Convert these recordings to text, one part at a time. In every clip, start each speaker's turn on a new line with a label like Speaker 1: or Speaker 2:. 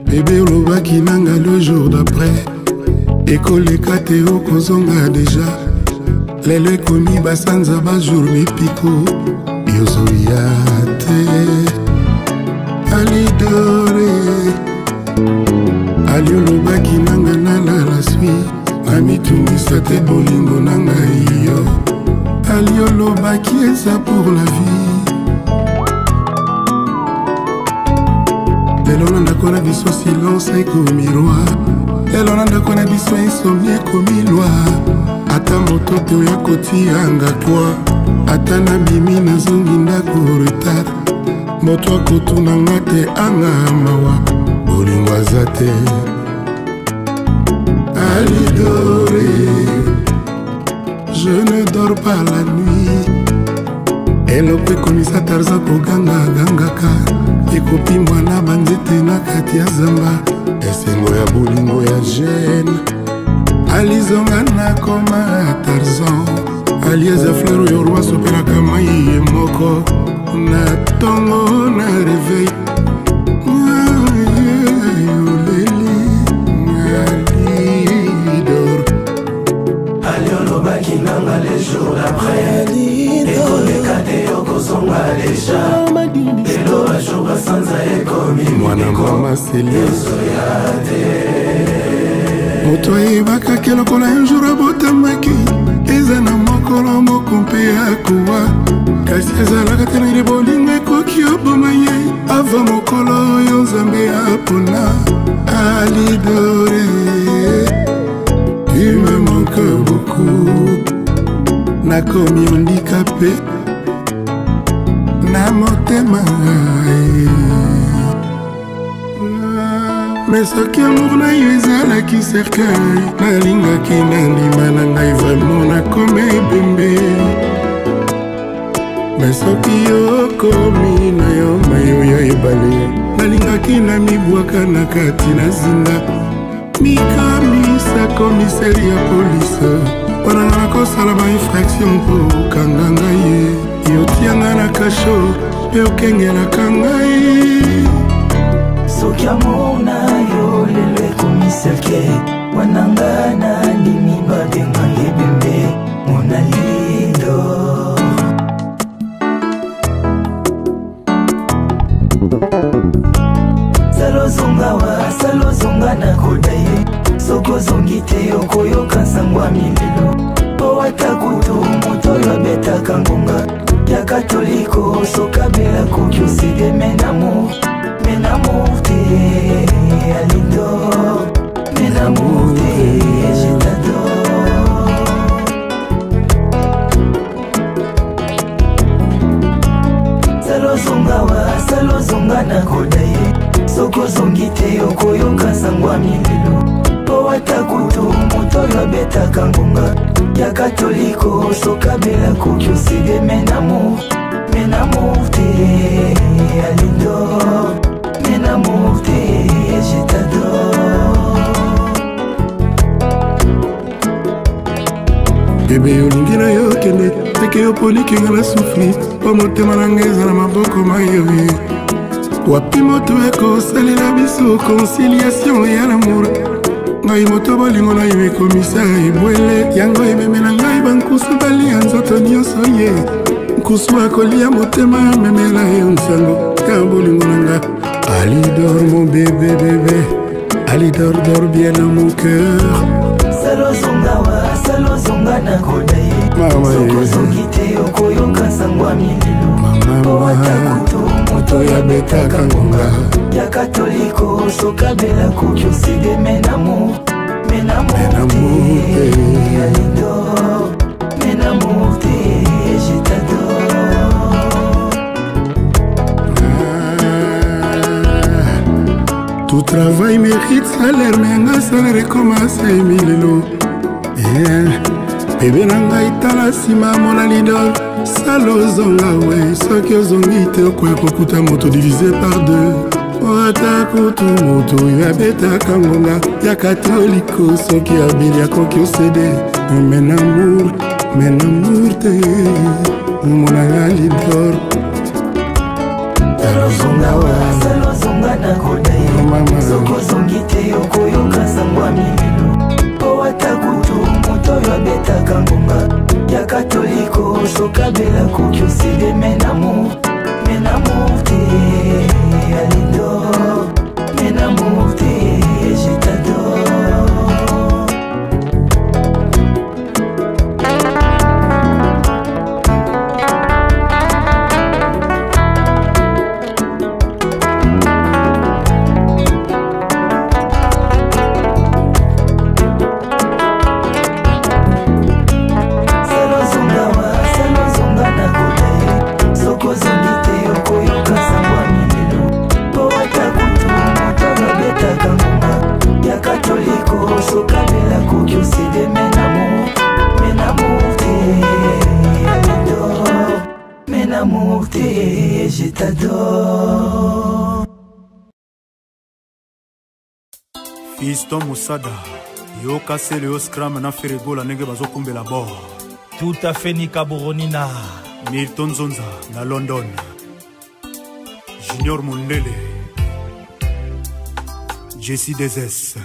Speaker 1: Bébé olobaki nanga le jour d'après ekoleka te okozonga deja lelo ekomi basanza bajour mipiko yozoya te alidore ali olobaki nanga nalala swi amitungisa te bolingo nanga iyo ali olobaki eza pour la vie lelo nandako na biso silence ekomi roi lelo nandako na biso insomnie ekomi loi ata moto te oya kotianga toi ata nabimi nazongi ndako retard moto akotunanga te anga mawa bolingo aza te alidore je ne dors pas la nuit eloko ekomisa Tarzan koganga-gangaka ekopimwa na banzete na kati ya zamba esengo ya bolingo ya jeune alizonga na koma Tarzan alieza fleur oyo roi sopelaka mai ye moko na tongo na reveil oleli alidor
Speaker 2: ali olobaki nanga le jour d'après ekoleka te okozonga deja lelo bajour basanza ekomi
Speaker 1: mwana mama seliozoya
Speaker 2: te
Speaker 1: moto ayebaka ke lokola un jour abotamaki eza na mokolo moko mpe akowa kasi ezalaka te naile bolingo ekoki oboma ye ava mokolo oyo nzambe apona alidore tu me manque beaucoup nakomi handicapé na motema mais soki amour na yo ezalaki cercueil nalingaki nandima na ngai vraiment nakomi ebembe mais soki okomi na yo mayo ya ebale nalingaki na mibwaka na kati na zinga mikamisa komiseri ya polise wananga nakosala bainfraction mpo okanga ngai ye yotianga na kasho mpe okengelaka ngai
Speaker 2: soki amour na yo lelo ekomi cercueil wananga nandimi babenga ebembe mona lido salozonga nakoda ye soki ozongi te okoyoka nsango ya milelo po ata kutu moto oyo abetaka ngonga ya katoliko sokabela koki oside menamour te alidor menamour te je t'adore salozonga nakoda ye soki ozongi te okoyoka nsango ya milelo po ata kutu moto oyo abetaka ngonga ya katoliko sokabela koki oside menamour te alidor menamour te je t'adore
Speaker 1: bebe olingi na yo kende teke yo polikinga na sufri po motema na ngai eza na maboko mayewe wapi moto ekosalela biso conciliation ya lamour ngai moto bolingo na yo ekomisa ebwele yango ememela ngai bankusu balia nzoto nyonso ye nkusu akolia motema memela yo nsango ya bolingo na nga alidor mon bébé bébé alidor dors bien dans mon cœur
Speaker 2: salozonga nakoda ye soki ozongi te okoyoka nsango ya milelo po ata kutu moto oyo abetaka ngonga ya katoliko sokabela koki oside menamour te alidor menamour te je t'adore
Speaker 1: tout travail mérite salaire mais nga salaire ekomasa emilelo bebe na ngai tala nsima mona lidor sala ozonga we soki ozongi te okoya kokuta moto divise par deux ata kutu moto oyo abetaka ngonga ya katoliko soki abili akoki osede menamour te omonanga lidor
Speaker 2: salozonga nakoda ye koki osede men amour te Alidor men amour te je t'adore je t'adore.
Speaker 1: Fiston Moussada, yo cassé le scram na Ferregola nenge bazo kumbela bord.
Speaker 3: Tout à fait Nika Boronina.
Speaker 1: Milton Zonza na London. Junior Mundele. Jesse Dezes.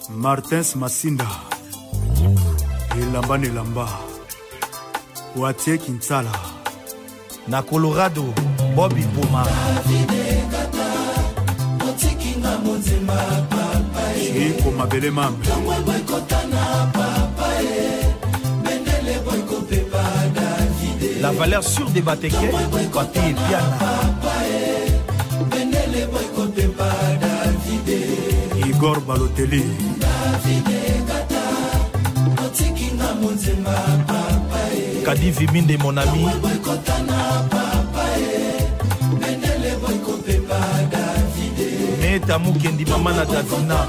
Speaker 1: Martins Massinda. Elamba Nelamba. Watie Kinsala.
Speaker 3: Na Colorado, Bobby Poma.
Speaker 1: Chico Mabele Mambe.
Speaker 3: La valeur sûre des Batékés, Papi et Piana.
Speaker 1: Igor Balotelli.
Speaker 3: Kadi Viminde mon ami. Meta Mukendi Mamana Davina.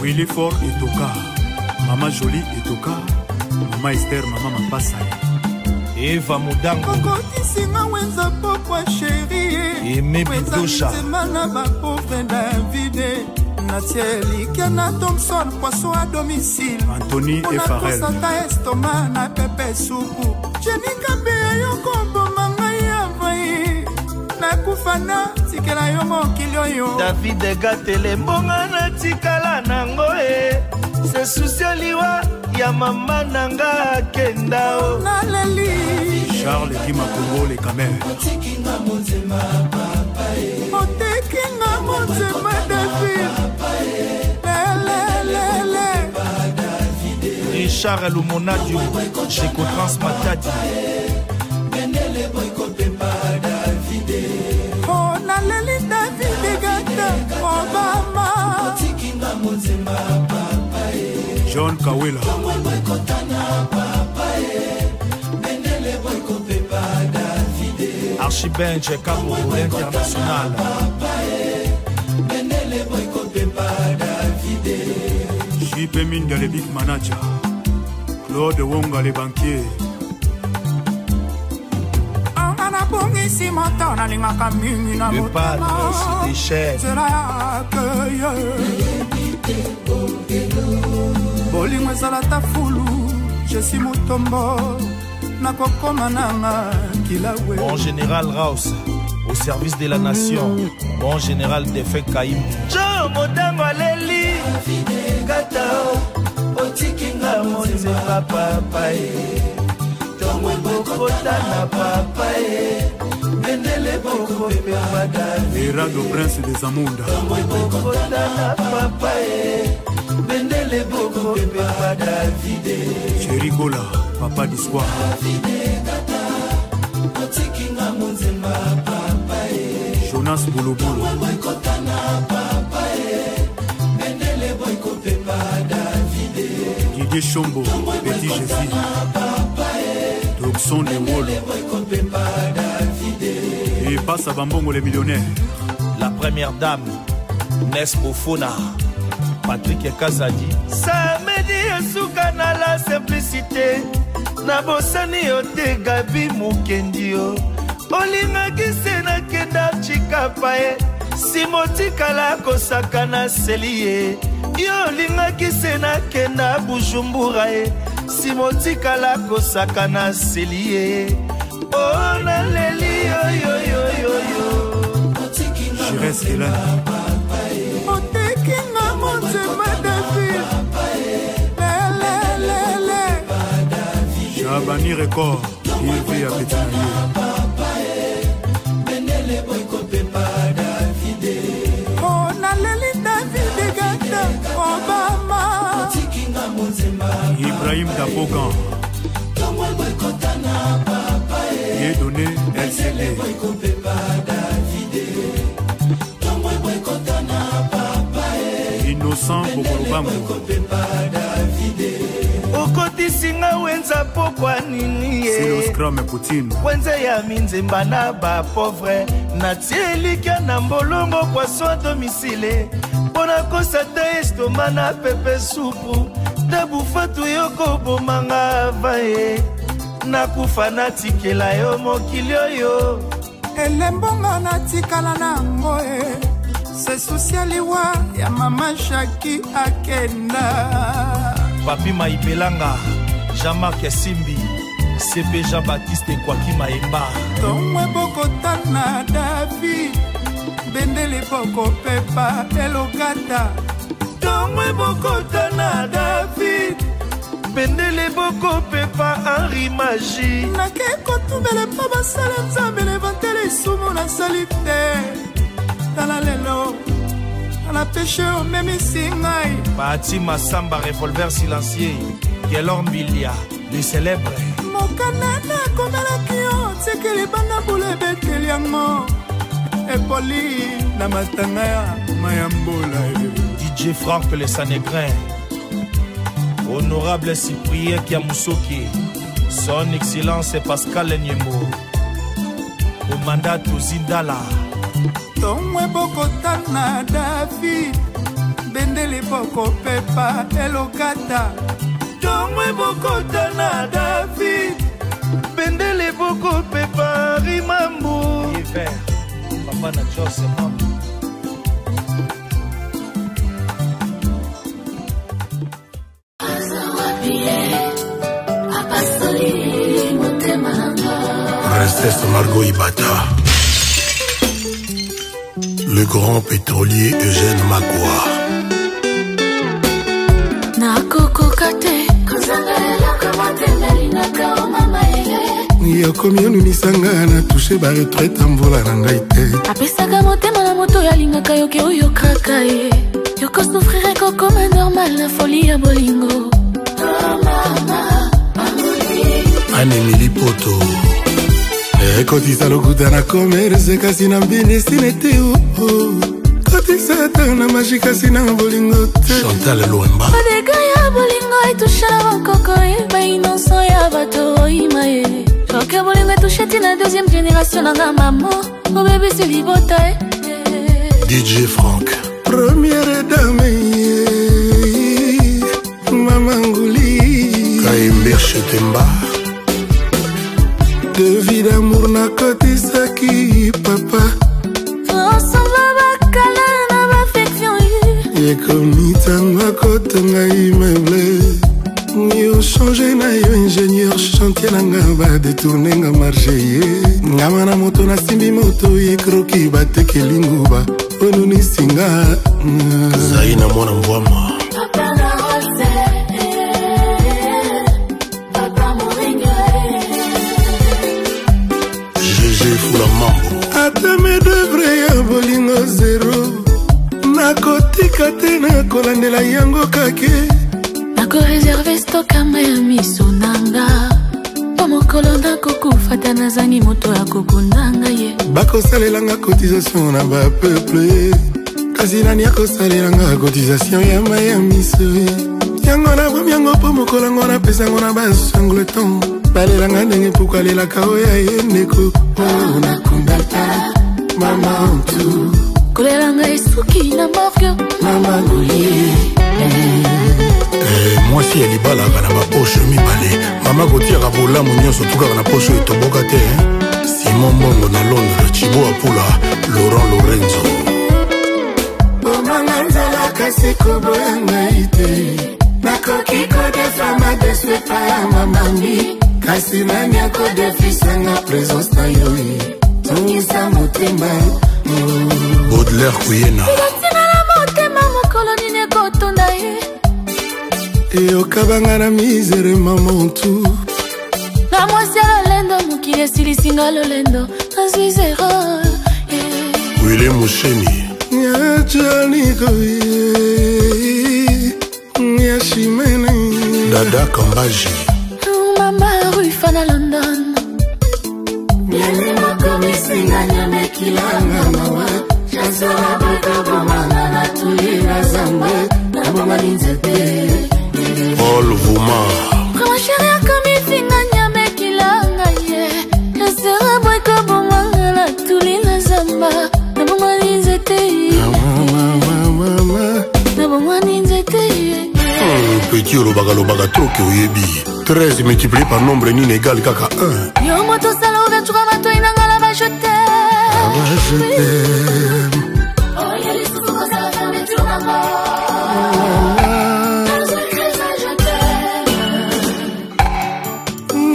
Speaker 1: Willy Ford et Toka. Maman Jolie et Toka. Maman Esther, Maman Mapassa.
Speaker 3: Eva Mudango.
Speaker 4: Singa wenza pokwa chérie.
Speaker 3: Aimé Bidosha.
Speaker 4: Zemana ba pauvre David. Natieli Kiana Thompson poisson à domicile.
Speaker 1: Anthony et Farrell.
Speaker 4: Santa Estoma na pepe soupu. Jenny Kambe yo kombo manga ya vai. Na kufana tikela yo mokilio yo.
Speaker 3: David Gatele mbonga na tikala nango se souci liwa ya mama nanga kendao.
Speaker 4: Na leli.
Speaker 1: Charles Kima Congo les Camer.
Speaker 4: Otekinga monzema David.
Speaker 3: Richard Lumonadio, Checo Transmatadi.
Speaker 4: Oh, na leli David Gata, Obama.
Speaker 1: John Kawela.
Speaker 3: Archibenche Cabo International.
Speaker 1: JP Minda le big manager. Claude Wonga les banquiers.
Speaker 3: Le padre se déchaîne.
Speaker 4: Bolingo ezalata fulu, je suis Mutombo. Nakokoma nanga kilawe.
Speaker 3: Bon général Raus, au service de la nation. Bon général Defek Kaïm. Joe Modango Leli. Katao. Otikinga Monze Papa. Tongo Bokota na Papa. Benele Boko Pemada.
Speaker 1: Erado Prince des Amunda.
Speaker 3: Tongo Bokota na Papa. Benele Boko Pemada.
Speaker 1: Chéri Gola, Papa d'Histoire. Jonas Boulobolo. Didier Chombo, Petit Jésus. Doxon de Wolo. Et passe à Bambongo les millionnaires.
Speaker 3: La première dame, Nespo Fona, Patrick Kazadi. Samedi Suka na la simplicité. Na bosani yote Gabi Mukendio. Olinga kisena kenda chikapae. Simoti kala kosakana selie. Yo linga kisena kenda Bujumbura. Simoti kala kosakana selie. Oh na leli yo yo yo yo yo.
Speaker 1: Chires Kelani.
Speaker 4: Otekinga monzema David.
Speaker 5: Sony Record Yves Apetinaye
Speaker 4: Oh naleli David Gata Obama
Speaker 5: Ibrahim Dapogan et donné LCD Innocent Bokolobango
Speaker 3: okotisinga wenza pokwa nini
Speaker 5: c'est le scrum et Poutine
Speaker 3: wenze ya minzemba na ba pauvre natie elikya na mbolongo poisson à domicile mpona kosata estoma na pepe supu dabufatu yokobomanga vaye nakufa natikela yo mokili oyo
Speaker 4: elembonga natikala nango se socialiwa ya mama Shaki akenda
Speaker 3: Papi Maibelanga Jean-Marc Simbi CP Jean-Baptiste Kwaki Maemba
Speaker 4: Tomwe bokotana David Bendele boko pepa elokata
Speaker 3: Tomwe bokotana David Bendele boko pepa Henri Magie
Speaker 4: Nake kotumele pa basale nzambele vantele sumu na salite Tala lelo Tala peche o memi singai
Speaker 3: Pati Massamba revolver silencieux Gelor Mbilia le célèbre
Speaker 4: Mokanana komela kio Tsekeli banga bule beteli yango Epoli na matanga ya mayambola
Speaker 3: DJ Franck le Sanégrin Honorable Cyprien Kiamousoki Son Excellence Pascal Nyemo Commandant Zindala
Speaker 4: Tomwe bokotana David Bendele boko pepa elokata
Speaker 3: Tomwe bokotana David Bendele boko pepa rimambu Hiver Papa na Jose Mambo
Speaker 1: Princesse Margot Ibata, le grand pétrolier Eugène Magua. Yokomi onunisanga na touche ba retraite mvola na ngai te.
Speaker 6: Apesaka motema na moto yalingaka yoke oyo kaka ye. Yoko souffrirait comme normal la folie ya bolingo.
Speaker 1: Anne-Émilie Poto ekotisa lokuta na commerce kasi na mbini sinete kotisa ta na magie kasi na bolingo te. Chantal Loemba
Speaker 6: Odega ya bolingo etusha na bankoko ba innocent ya bato oima ye. Yoke bolingo etusha tina deuxième génération na nga maman o bébé c'est libota
Speaker 1: DJ Franck première dame Maman Ngouli Kaimber Chetemba de vie d'amour na kotisaki papa
Speaker 6: ensemble bakala na bafection
Speaker 1: yekomi tango akotonga immeuble yo change na yo ingénieur chantier nanga badetourne nga marché ye ngama na moto nasimbi moto yekroki batekeli nguba onunisinga zai na mwana mbwama ata medevre ya bolingo zero nakotika te nakolandela yango kake
Speaker 6: nakoreserve stokama ya miso nanga po mokolo nakokufata nazangi moto ya kokundanga ye
Speaker 1: bakosalelanga cotisation na bapeuple kasi nani akosalelanga cotisation ya maya miso yango na bwami yango po mokolango napesango na basangleton balelanga ndenge pokalelaka oya ye ndeko nakundata mama ntu
Speaker 6: kolelanga esuki na morgue
Speaker 1: mama Ngouli mwasi ya libalaka na baposhe mibale mama kotiaka bolamu nyonso tukaka na poshe etoboka te Simon Mbongo na Londres Chibo Apula Laurent Lorenzo bomanga nzela kasi koboyanga ite nakoki kodefama deswepa ya mamami kasi nani akodefisanga présence na yo tungisa motema Baudelaire Kuyena
Speaker 6: ilatina na motema mokolo nini ekotonda ye
Speaker 1: eyokabanga na misere mamantu
Speaker 6: na mwasi ya lolendo mokili esilisinga lolendo nazwi zero
Speaker 1: Wile Musheni Nyajaniko Nyashimene Dada Kambaji
Speaker 6: Mama Rufa na London Nyene makomisinga nyame kilanga mawa Chazora baka bomanga na tulina zambe Na bomba ninzete
Speaker 1: Paul Vouma
Speaker 6: Kama sheria komisinga nyame kilanga ye Chazora baka bomanga na tulina zamba Na bomba ninzete Na bomba ninzete
Speaker 1: Petit Lobaga Troke Oyebi 13 multiplié par nombre inégal kaka 1
Speaker 6: Yo moto sala ouverture à mato inangala ba je t'aime Oh y'a les sous ça la fermeture maman Je t'aime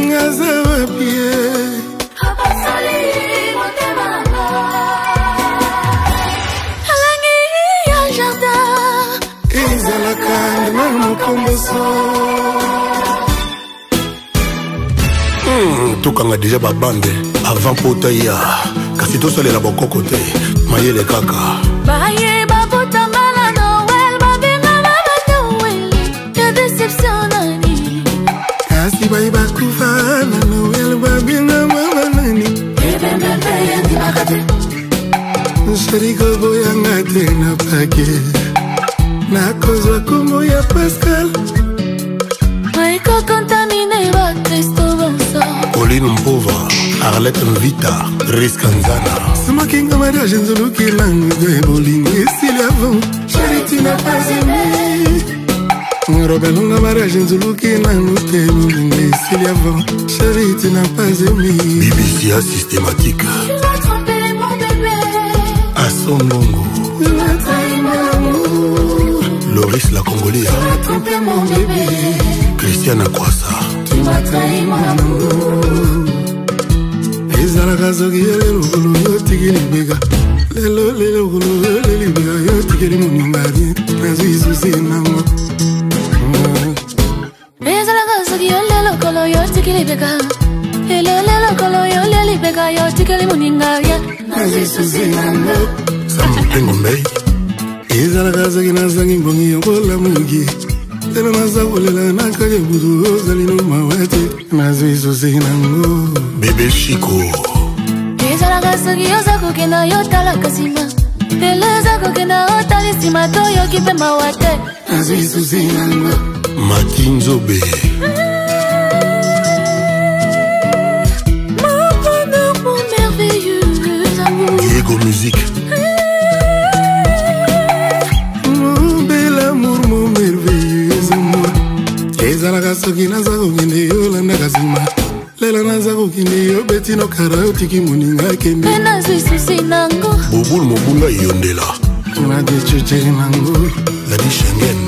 Speaker 1: Ngazawa pied
Speaker 6: Papa sali mote mama Alangi ya jardin
Speaker 1: Ezalaka na mokomboso Tokanga déjà babande avant potaya kasi tosalela bokoko te mayele kaka
Speaker 6: Baye babota mala Noël babinga mama Noël ya déception nani
Speaker 1: kasi bayi bakufa na Noël babinga mama nani
Speaker 6: Ebembe yendi makate
Speaker 1: Shariko boyanga te na pake na kozwa kombo ya Pascal
Speaker 6: Maiko contaminé ba Cristo bonso
Speaker 1: Pauline Mpova Arlette Mvita Riska Nzana Samakinga mariage nzuluki langu de bolingo esili avant Charity n'a pas aimé Robelonga mariage nzuluki langu de bolingo esili avant Charity n'a pas aimé BBC systématique
Speaker 6: Tu m'as trompé mon bébé
Speaker 1: À son bongo
Speaker 6: Tu m'as trahi mon amour
Speaker 1: Loris la Congolais
Speaker 6: Tu m'as trompé mon bébé
Speaker 1: Christiane Akwasa
Speaker 6: Tu m'as trahi mon amour
Speaker 1: Ezalaka soki lelo kolo yo tikili bega lelo kolo leli bega yo tikili moninga bien nazwi susi nango
Speaker 6: Ezalaka soki lelo kolo yo tikili bega lelo kolo yo leli bega yo tikili moninga bien nazwi susi nango
Speaker 1: Sampengo mbei Ezalaka soki nazangi mbongi yokola mugi Tena nazakolela nakage budu ozali no mawete nazwi susi nango Bébé Chico
Speaker 6: Ezalaka soki oza kokenda yo talaka nsima lelo oza kokenda otali nsima toyoki mpe mawa te
Speaker 1: nazwi susi nango Maki Nzobe
Speaker 6: Mon bonheur, mon merveilleux amour
Speaker 1: Diego Musique Mon bel amour, mon merveilleux amour Ezalaka soki naza kokende yo landaka nsima Lela naza kokende yo beti no kara yo tiki moninga kende
Speaker 6: mpe nazwi susi nango
Speaker 1: Bobul mobunga yondela Nadi chuche nango Ladi Schengen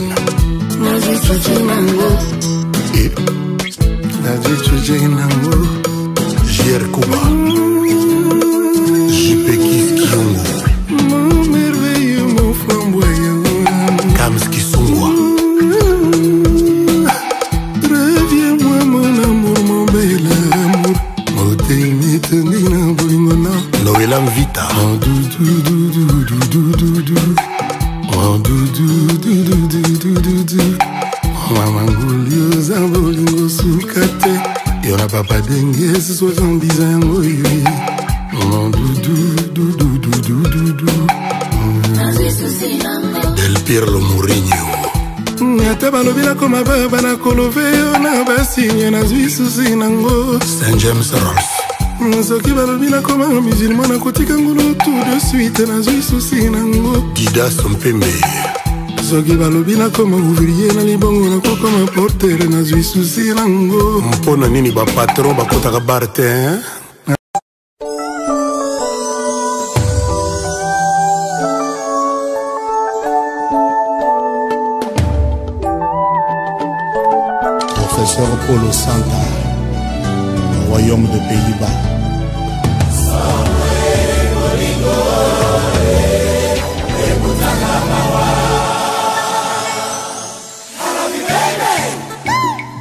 Speaker 6: nazwi susi nango
Speaker 1: Nadi chuche nango JR Kuba JP Kiss Kiongo Mon merveilleux, mon flamboyant Kams Kisungwa Reviens-moi mon amour, mon bel amour Motel mitendina bolingona Noël Mvita Oh doudou doudou doudou doudou Oh doudou doudou doudou doudou Mama ngulio za bolingo sukate Yona papa dengue se 70 ans oye Oh doudou doudou doudou doudou
Speaker 6: nazwi susi nango
Speaker 1: Del Pierlo Mourinho Ata balobila koma baba na kolove yo na basinye nazwi susi nango Saint James Ross Soki balobila koma musulman na kotika ngolo tout de suite nazwi susi nango Dida Sompembe Soki balobila koma ouvrier na libongo na kokoma porter nazwi susi nango Mpona nini ba patron bakotaka barte hein
Speaker 7: Professeur Polo Santa, Royaume de Pays-Bas.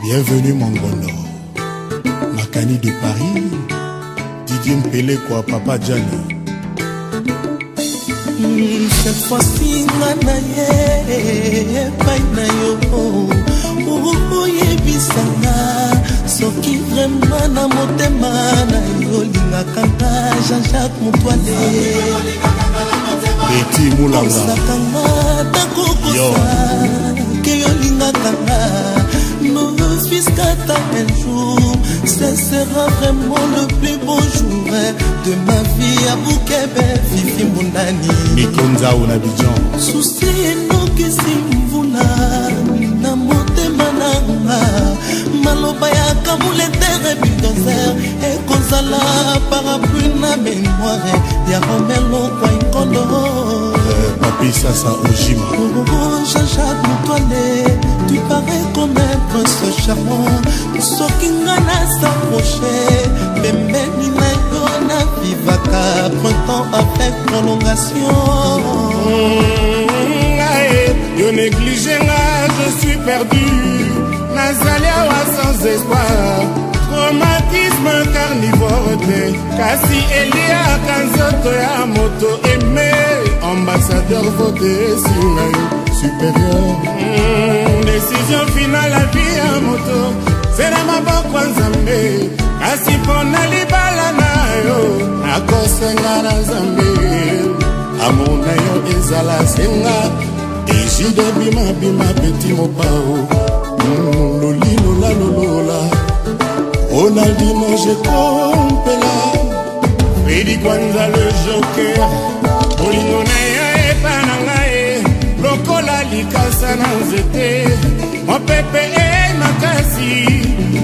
Speaker 7: Bienvenue Mongondo, Mélanie de Paris, Didier Mpele quoi, Papa Gianni.
Speaker 8: Cette fois-ci, nanaye, paina yo, oyebisanga, soki vraiment na motema na yo lingakanga, Jean-Jacques Moutouane.
Speaker 7: Betty Moulanga.
Speaker 8: Osakanga, takokosa, ke yo lingakanga. Fiscata un jour, ce sera vraiment le plus beau jour de ma vie à Boukébé, Fifi Moundani.
Speaker 7: Nikonza ou Nabidjan.
Speaker 8: Souci no kisimvula, na motema nanga, maloba ya kamule terre bulldozer, et kozala parapluie na mémoire, ya Romelo kwa inkondo.
Speaker 7: Papi Sasa Ojima.
Speaker 8: Jean-Jacques Moutouane, tu parais comme un prince charmant. Sokingana s'approcher, Bembeni na yona vivaka, printemps avec prolongation.
Speaker 9: Yo négligé nga, je suis perdu. Nazali awa sans espoir. Traumatisme carnivore te, kasi elia kanzoto ya moto aimé. Ambassadeur voté sur supérieur. Décision finale à vie à moto. C'est la maboko nzambe. Kasi pona libala na yo. Akosenga na zambe. Amona yo ezala senga. Ejide bima bima petit mopao. Lolilo la lolola. Ronaldinho je compela. Freddy Kwanza le joker. Bolingo na yo epananga e. Lokola likasa na nzete. Mopepe e makasi.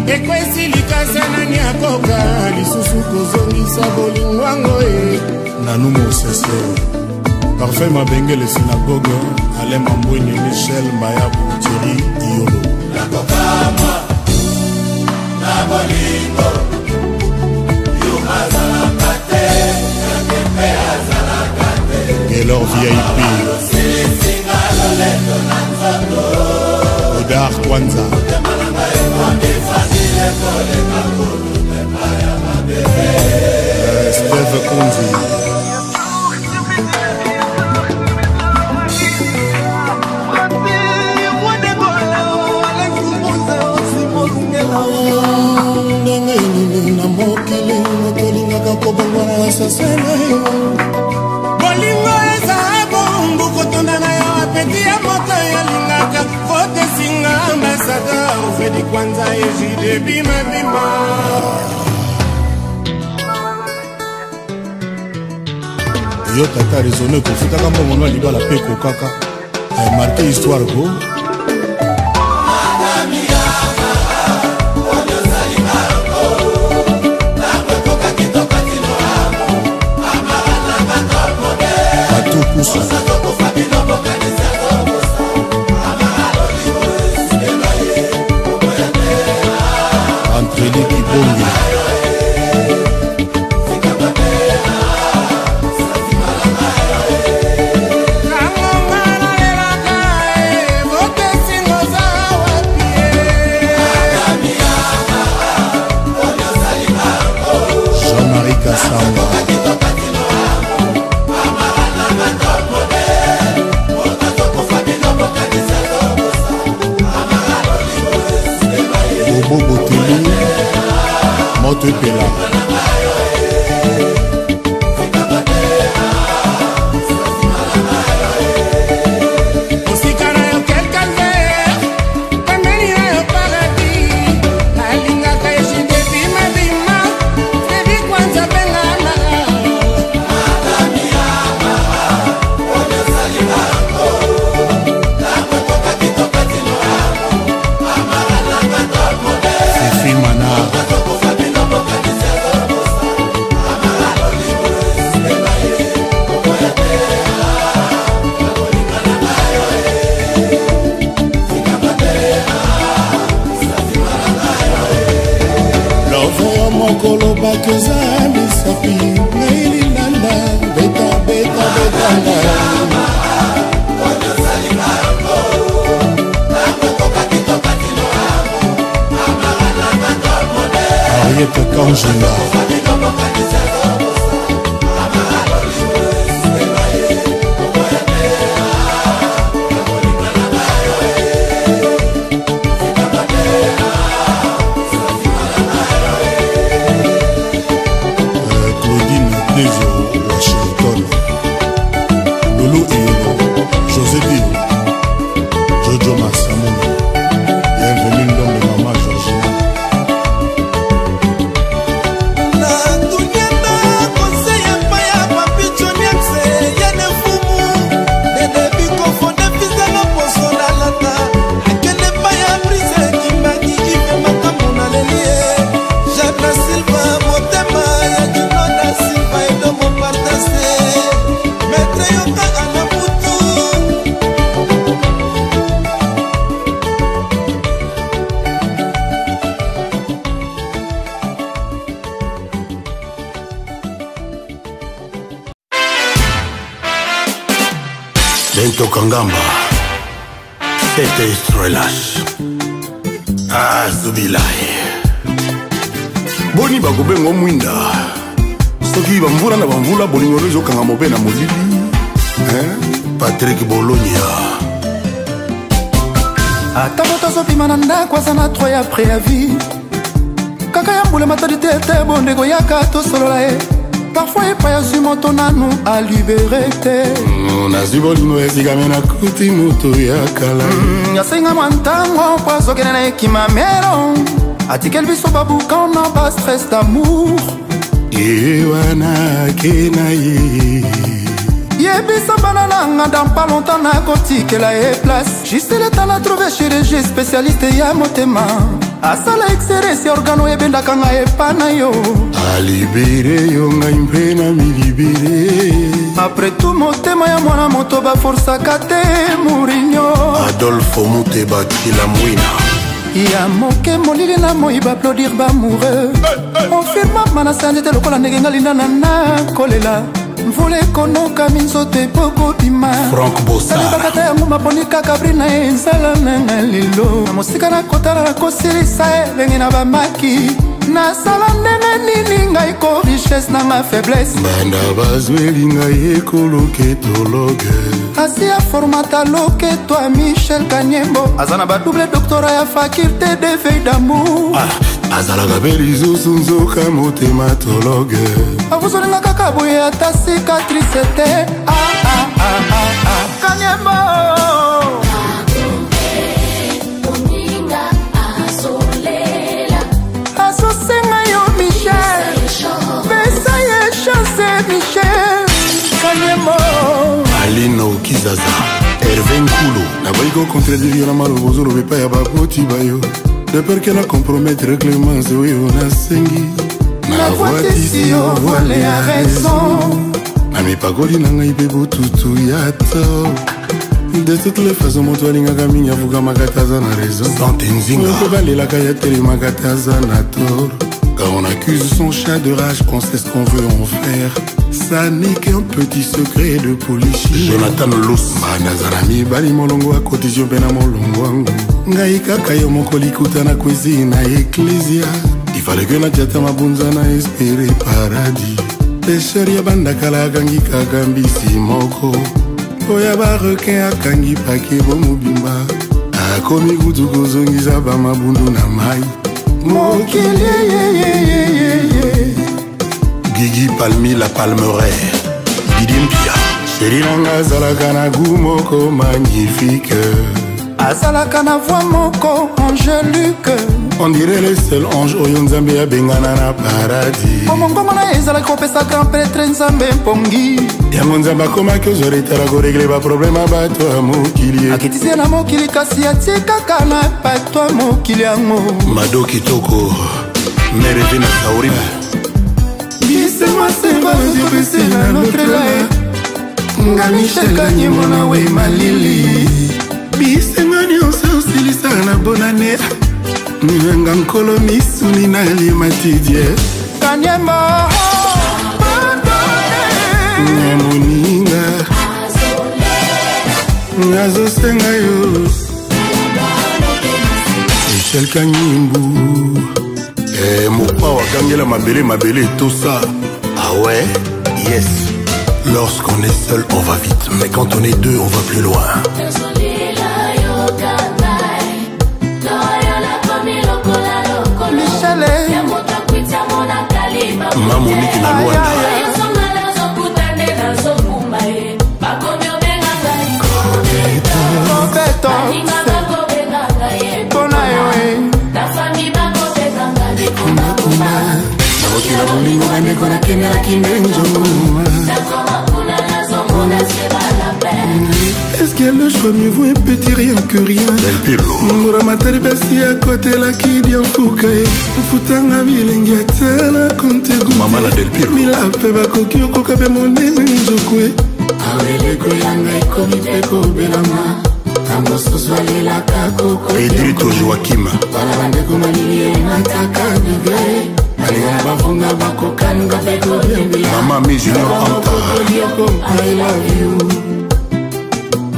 Speaker 9: Ekwesi likasa nani akoka. Lisusu kozongisa bolingo ango e.
Speaker 7: Nanou Mosese. Parfait Mabengele synagogue. Alain Mambouine, Michel Mbayabou, Thierry Iolo.
Speaker 10: Nakokama na bolingo. Yumazalakate. Nakepe azalakate.
Speaker 7: Et leur VIP. Odar Kwanza. Steve Kunzi.
Speaker 9: Na mokili nakolingaka kobongwana basasana yo bolingo eza bongo kotonda na yo apeti ya moto yalingaka fotesinga ambasadeur Freddy Kwanza ejide bimabima
Speaker 7: Yo tata raisonné kofutaka mbongo libala pe kokaka marqué histoire go. Entre les Kibongi. Jean-Marie Kassamba. Bobo Boteli, Moto Pela. Angela. Claudine Dezo, Washington. Lolo Eno, José Dio, Jojo Massamouna. Bienvenue dans le maman Georgina.
Speaker 1: Bento Kangamba, c'était Estrelash. Ah, Zubilahi. Boni bakobengo mwinda. Soki bamvula na bamvula bolingo rezo kanga mobe na molili. Patrick Bologna.
Speaker 4: Ata moto azopima na ndako aza na 3 ya préavis. Kaka ya mbula matalité ete bondeko yaka tosolola ye. Parfois il paye sur mon tonano à libérer te.
Speaker 1: On a su bolingo esikame na kuti moto ya kala.
Speaker 4: Yasenga mwantango kwa zokene na ekimamero. Atikel biso babuka on a pas stress d'amour.
Speaker 1: Ewana kena ye.
Speaker 4: Yebisa banana dans pas longtemps na kotikela e place. Juste le temps à trouver chirurgie spécialiste ya motema. Asala exerese organo ebendaka nga epana yo.
Speaker 1: Alibere yo ngai mpe na milibere.
Speaker 4: Après tout motema ya mwana moto baforsaka te Mourinho.
Speaker 1: Adolfo Muteba kila mwina.
Speaker 4: Ya moke molili na moi baapplaudir bamoureux. Confirma manasa njete lokola ndenge nga lindana na kolela. Mvula ekonoka minzoto ekobima.
Speaker 1: Franck Bossard
Speaker 4: bakata yango maponi kaka bri na ye nzala nanga lelo. Na mosika na kotala na kosilisa elenge na bamaki. Nasala ndenge nini ngai ko richesse nanga faiblesse.
Speaker 1: Banda bazweli ngai ekoloketologe.
Speaker 4: Asi ya formata loketo a Michel Kanyembo. Aza na badouble doctorat ya faculté de veille d'amour.
Speaker 1: Azalaka mpe lisusu nzoka motematologe.
Speaker 4: Avuzolinga kaka boye ata cicatrice te. Kanyembo azosenga yo Michel. Pesa ye chance Michel Kanyembo.
Speaker 1: Alino Kizaza Hervé Nkulu nabai kocontredire yo na maloba ozoloba epai ya baboti bayo de peur ke na compromettre clémence oyo nasengi
Speaker 4: na voitisi yo voile ya raison.
Speaker 1: na mipakoli na ngai mpe botutu ya to. De toutes les façons moto alingaka mingi afukamaka te aza na raison. Sante nzinga moto balelaka ya telemaka te aza na tort. Quand on accuse son chat de rage, on sait ce qu'on veut en faire. Ça n'est qu'un petit secret de polichi. Jonathan Lous Manazarami Bali Molongo à côté je bena Molongo. Ngai kaka yo moko likuta na cuisine na ecclesia. Il fallait que na jata mabunza na espérer paradis. Pêcheur ya banda kala kangi kakambisi moko. Oya ba requin akangi pake bo mobimba. Akomi kutu kozongisa ba mabundu na mai.
Speaker 4: Mokili
Speaker 1: Gigi Palmi la Palmeraie Didimpia Chéri nanga azalaka na goût moko magnifique.
Speaker 4: Azalaka na voix moko angélique.
Speaker 1: On dirait le seul ange oyo nzambe abengana na paradis.
Speaker 4: Omongongo na ezalaki kopesa grand prêtre nzambe mpongi.
Speaker 1: Yango nzambe akomaki ozoretala koregle baproblème ya bato ya mokili.
Speaker 4: Akitisia na mokili kasi atikaka na bato ya mokili yango.
Speaker 1: Mado Kitoko Mereve na Saurime
Speaker 4: Bisema semba nzipesi na notre lae. Nga Michel Kanyembo na we malili.
Speaker 1: Bisenga nyonso osilisa na bonane. Nga nkolo misuni na limatidie
Speaker 4: Kanyembo
Speaker 1: nga moninga nazosenga yo Michel Kanyembo mopa wa Bangela Mabélé, tout ça. Ah ouais? Yes. Lorsqu'on est seul, on va vite. Mais quand on est deux, on va plus loin. Mamonique na Luanda.
Speaker 9: Est-ce qu'il y a le choix mieux vaut un petit rien que rien? Mouramatari basi à côté la kidi en foukaye Futanga bilengi atana kontegu
Speaker 1: Maman Del Pirlo
Speaker 9: Mila peba kokio kokabe monene njokwe Awele koyanga ikomi peko belama Tango soswale la kako kote
Speaker 1: Pedrito Joaquim
Speaker 9: Wala bandeko malili mataka dugare Alinga bafunga bako kanga peko bembila
Speaker 1: Mama mi Junior Anta
Speaker 9: I love you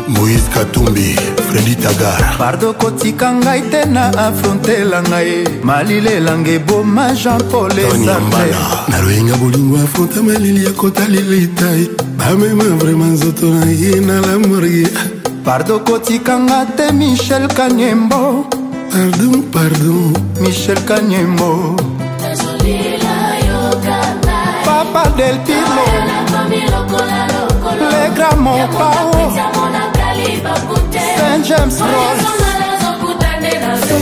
Speaker 1: Moïse Katumbi, Freddy Tagar.
Speaker 4: Pardo kotika ngai te na affrontela ngai malile lange boma Jean Paul Sartre
Speaker 9: Naroenga bolingo affronta malili ya kota lilitai Bamema vraiment nzoto na ye na la morgue
Speaker 4: Pardo kotika nga te Michel Kanyembo
Speaker 9: Pardon
Speaker 4: Michel Kanyembo Papa Del Pirlo Le Grand Montpao Saint James Ross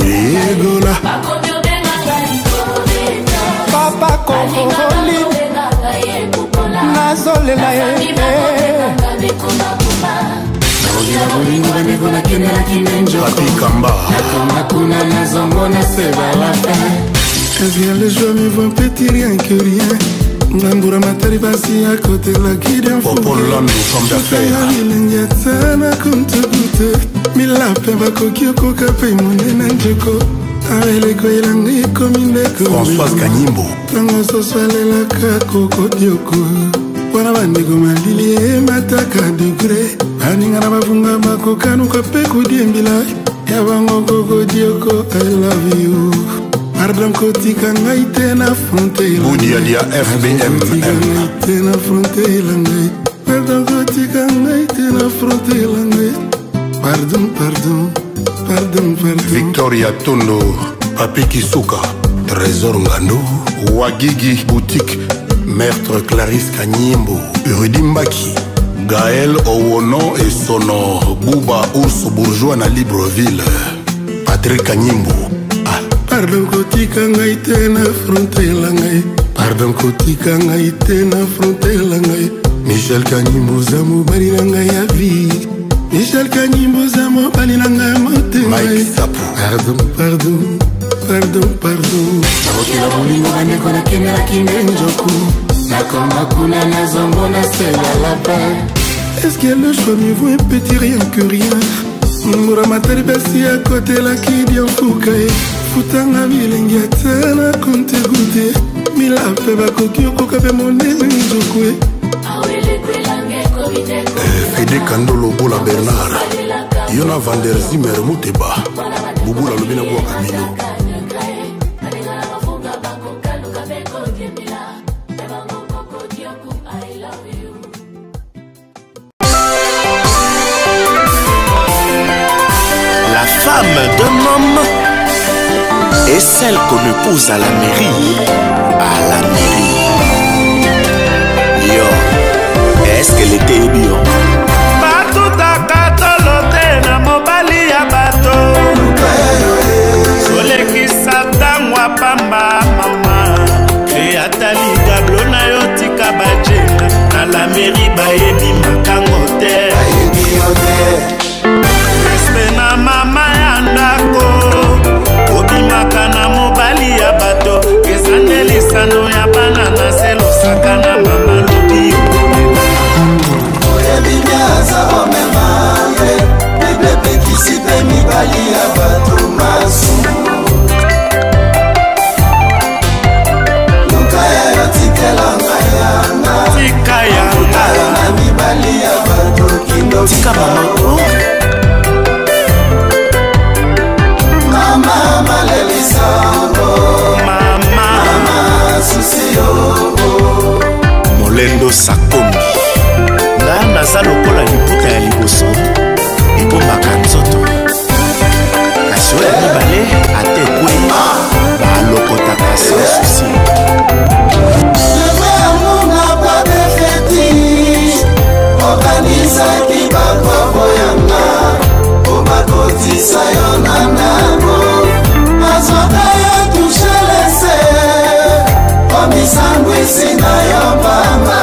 Speaker 9: Egola
Speaker 4: Papa Kokoroli Nazolela ye
Speaker 1: Papi Kamba
Speaker 9: Est-ce qu'il y a le choix mais vaut un petit rien que rien Ngamboura matari basi à côté la kidi en foukaye
Speaker 1: Popol Lando, femme d'affaires
Speaker 9: Bilengi atana kontegu Mila peba kokio kokape monene njoko Awele koyanga ikomi ndeko
Speaker 1: Françoise Kanyimbo
Speaker 9: Tango soswalelaka kokodioko Wana bandeko malili mataka degré Baninga na bafunga bakokanuka pe kodiembila Yabango kokodioko I love you Pardon kotika ngai te na frontière
Speaker 1: Boudia dia FBM
Speaker 9: te na frontière ngai Pardon kotika ngai te na frontière ngai Pardon
Speaker 1: Victoria Tondo Papi Kisuka Trésor Ngando Wagigi Boutique Maître Clarisse Kanyimbo Rudy Mbaki Gaël Owono et Sono Bouba Ours Bourgeois na Libreville Patrick Kanyimbo
Speaker 9: Pardon kotika ngai te na frontière ngai Pardon kotika ngai te na frontière ngai Michel Kanyimbo za mobali na ngai ya vie Michel Kanyimbo za mobali na ngai ya motema
Speaker 1: Mike Sapu
Speaker 9: Pardon Nakokila bolingo bandeko nakendela kinde njoku Nakoma kuna na zongo na sela lapin Est-ce qu'il y a le choix mieux vaut un petit rien que rien Mouramatari basi à côté la kidi en foukaye Futanga bilengi atana kontegu te Mila peba kokio kokabe monene njokwe
Speaker 1: Fede Kandolo Bola Bernard Yona Vander Zimmer Muteba Bubula Lubina Bouakamino
Speaker 11: La femme d'un homme est celle qu'on épouse à la mairie. À la mairie. Yo, est-ce qu'elle était bio?
Speaker 3: Na mobali ya bato solekisa ntango apamba mama e atali gablo na yo tika bajena na la mairie bayebi makango te respe na mama ya ndako obimaka na mobali ya bato esandelisano ya bana na selosaka na mama lobi
Speaker 2: oyebinyaza omema Pekisipe mibali ya bato masumu Luka ya yo tikelanga yanga
Speaker 3: Tika yanga
Speaker 2: na mibali ya bato kindo
Speaker 11: Tika mama
Speaker 2: Mama malelisango
Speaker 3: Mama
Speaker 11: sakomi nga naza lokola liputa ya liboso ebombaka nzoto kasi oyo ya mibale ate ekwe balokotaka sans souci.
Speaker 8: Le vrai amour n'a pas de fétiche. Organisaki bakoko yanga obakotisa yo na ndako azwaka yo touche lese omisango esina yo pamba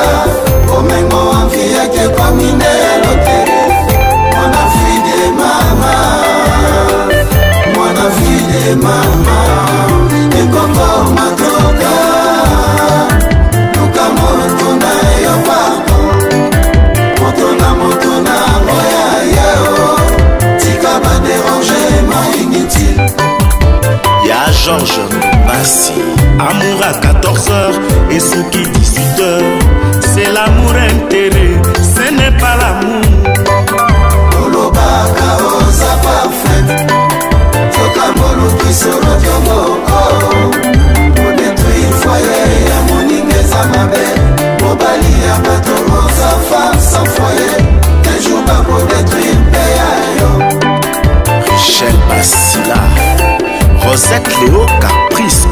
Speaker 8: omengo amfi yake komine ya lotere mwana fide mama mwana fide mama ekoko matoka luka moto na yo pako moto na moya yeo tika ba dérangement inutile.
Speaker 11: Ya Georges Bassi, amour à 14h et Souki 18h. C'est l'amour intérêt, ce n'est pas l'amour.
Speaker 8: Olobaka oza parfait, toka molo kisoro tiongo pour détruire foyer ya moninga eza mabe mobali ya bato oza femme sans foyer un jour bako détruire peya yo.
Speaker 11: Michel Bassila, Rosette Léo Caprice,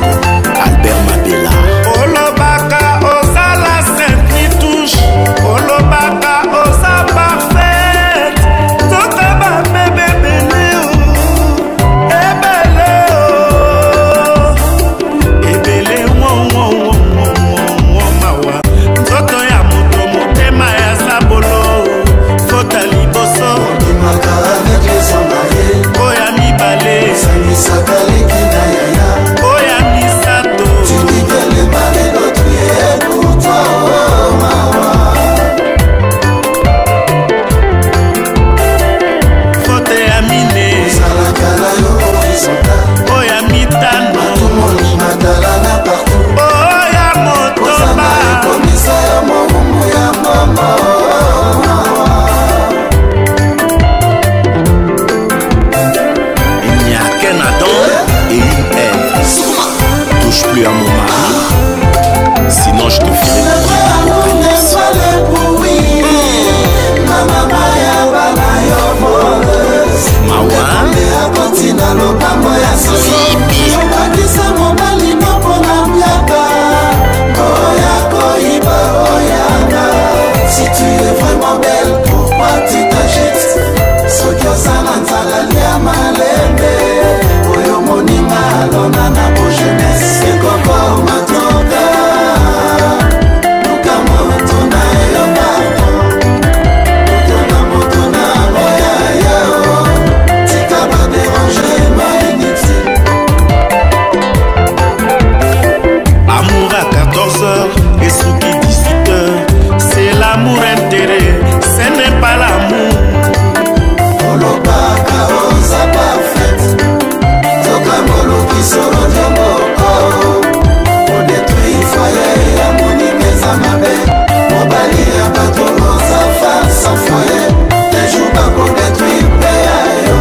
Speaker 11: Albert Mabela. Olobaka oza la sainte touche, Olobaka oza parfaite, toka ba bébé beleo, ebele mawa, nzoto ya moto motema ya sabolo, fota liboso,
Speaker 8: Ondimaka avec les hommes
Speaker 11: oya mibale,
Speaker 8: sanisaka leki na yaya
Speaker 11: oya misato,
Speaker 8: tu dis que le mal est d'autrui et pour toi oh mawa
Speaker 11: fote ya mine,
Speaker 8: salakala yo horizontal
Speaker 11: oya mitano,
Speaker 8: matumoni matala na partout
Speaker 11: oya motoba,
Speaker 8: komisa ya momumu ya mama
Speaker 11: il n'y a qu'un Adam et une Ève. Touche plus à mon mari, sinon je te ferai
Speaker 8: le vrai amour n'est pas le bruit mama maya bana yo voleuse
Speaker 11: Mawa.
Speaker 8: ya kotina lopango ya soso yokakisa mobali nopona miaka oya koyiba oyanga si tu es vraiment belle pourquoi tu t'agites soki osala nzala lia malembe oyo moninga alona na bo jeunesse ekoko matoka luka moto na yo pako moto na moya yao tika ba dérangement inutile.
Speaker 11: Amour à 14h et Souki 18h. C'est l'amour intérêt, ce n'est pas l'amour.
Speaker 8: Olobaka oza parfaite toka molo kisoro tiongo pour détruire foyer ya moninga eza mabe mobali ya bato oza femme sans foyer un jour bako détruire peya yo.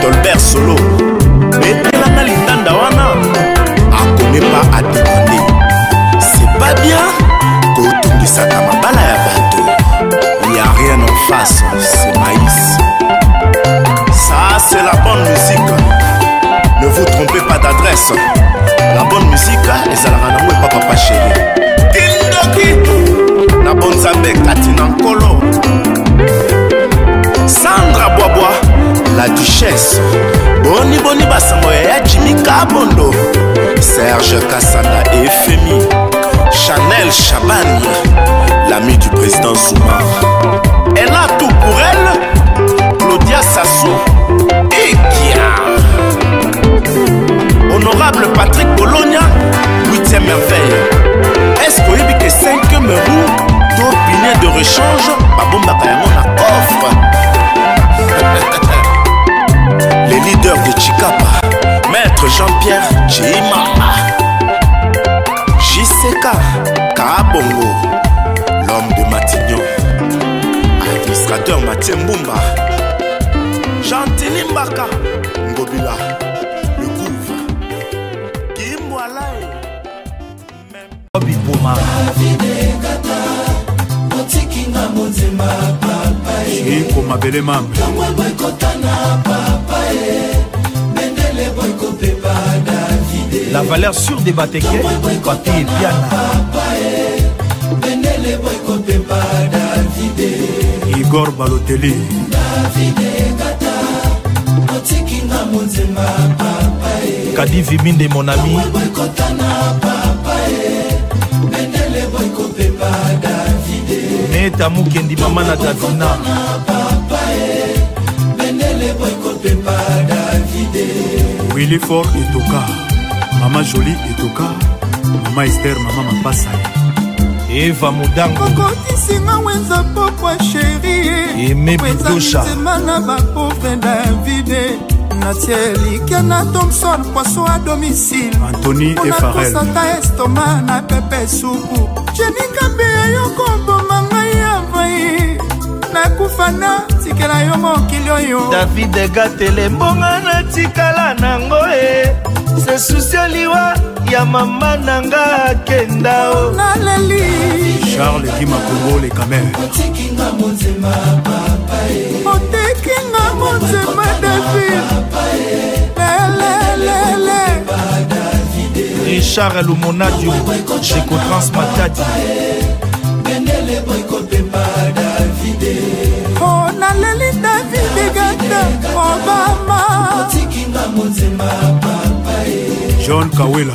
Speaker 11: Tolbert Solo, metelanga litanda wana akomi pas à demander. C'est pas bien kotungisaka mabala ya bato. Il n'y a rien en face, c'est maïs. Ça c'est la bonne musique. Ne vous trompez pas d'adresse. La bonne musique ezalaka nango epa papa chéri. Kindoki na bonzambe katina nkolo. Sandra Boisbois, la duchesse. Boni boni basango ya Jimmy Kabondo, Serge Kassanda et Femi, Chanel Chabagne, l'ami du président Zuma. Elle a tout pour elle, Claudia Sassou et Kia. Honorable Patrick Bologna, 8e merveille. Est-ce qu'on dit que 5e roue, d'opiné de rechange, Babomba Kayango na coffre? Les leaders de Chikapa, Maître Jean-Pierre Chimama, JCK Kabongo, l'homme de Matignon, administrateur Mathieu Mbumba, Gentili Mbaka Ngobila, le couvre, Kimwa
Speaker 3: Mama
Speaker 5: Chico Mabele Mambe
Speaker 3: la valeur sûre des Bateke Papi et Piana
Speaker 5: Igor Balotelli
Speaker 3: Kadi Viminde mon ami Neta Mukendi Mama Natavina
Speaker 5: Willy Fort et Toka Mama Jolie et Toka Mama Esther Mama Mapasa
Speaker 3: Eva Mudango
Speaker 4: Kokotisinga wenza pokwa chérie
Speaker 3: Aimé Bidosha
Speaker 4: Mana ba pauvre Davide Natieli Kiana Thompson Poisson à domicile
Speaker 5: Anthony et Farel
Speaker 4: Sata Estoma na Pepe Soukou Jenny Kabe Yoko Bomanga Yavai Nakufana Tikela Yomo Kilioyo
Speaker 3: David Gatele Mbonga na Tikala Nangoe Se soucia liwa ya mama nanga kendao
Speaker 4: Naleli
Speaker 5: Charles Guima Congo les Camer
Speaker 4: Otekinga Monzema David
Speaker 3: Richard Lumonadio Cheko Transmatadi
Speaker 4: Oh Naleli David Gata Obama
Speaker 5: John Kawela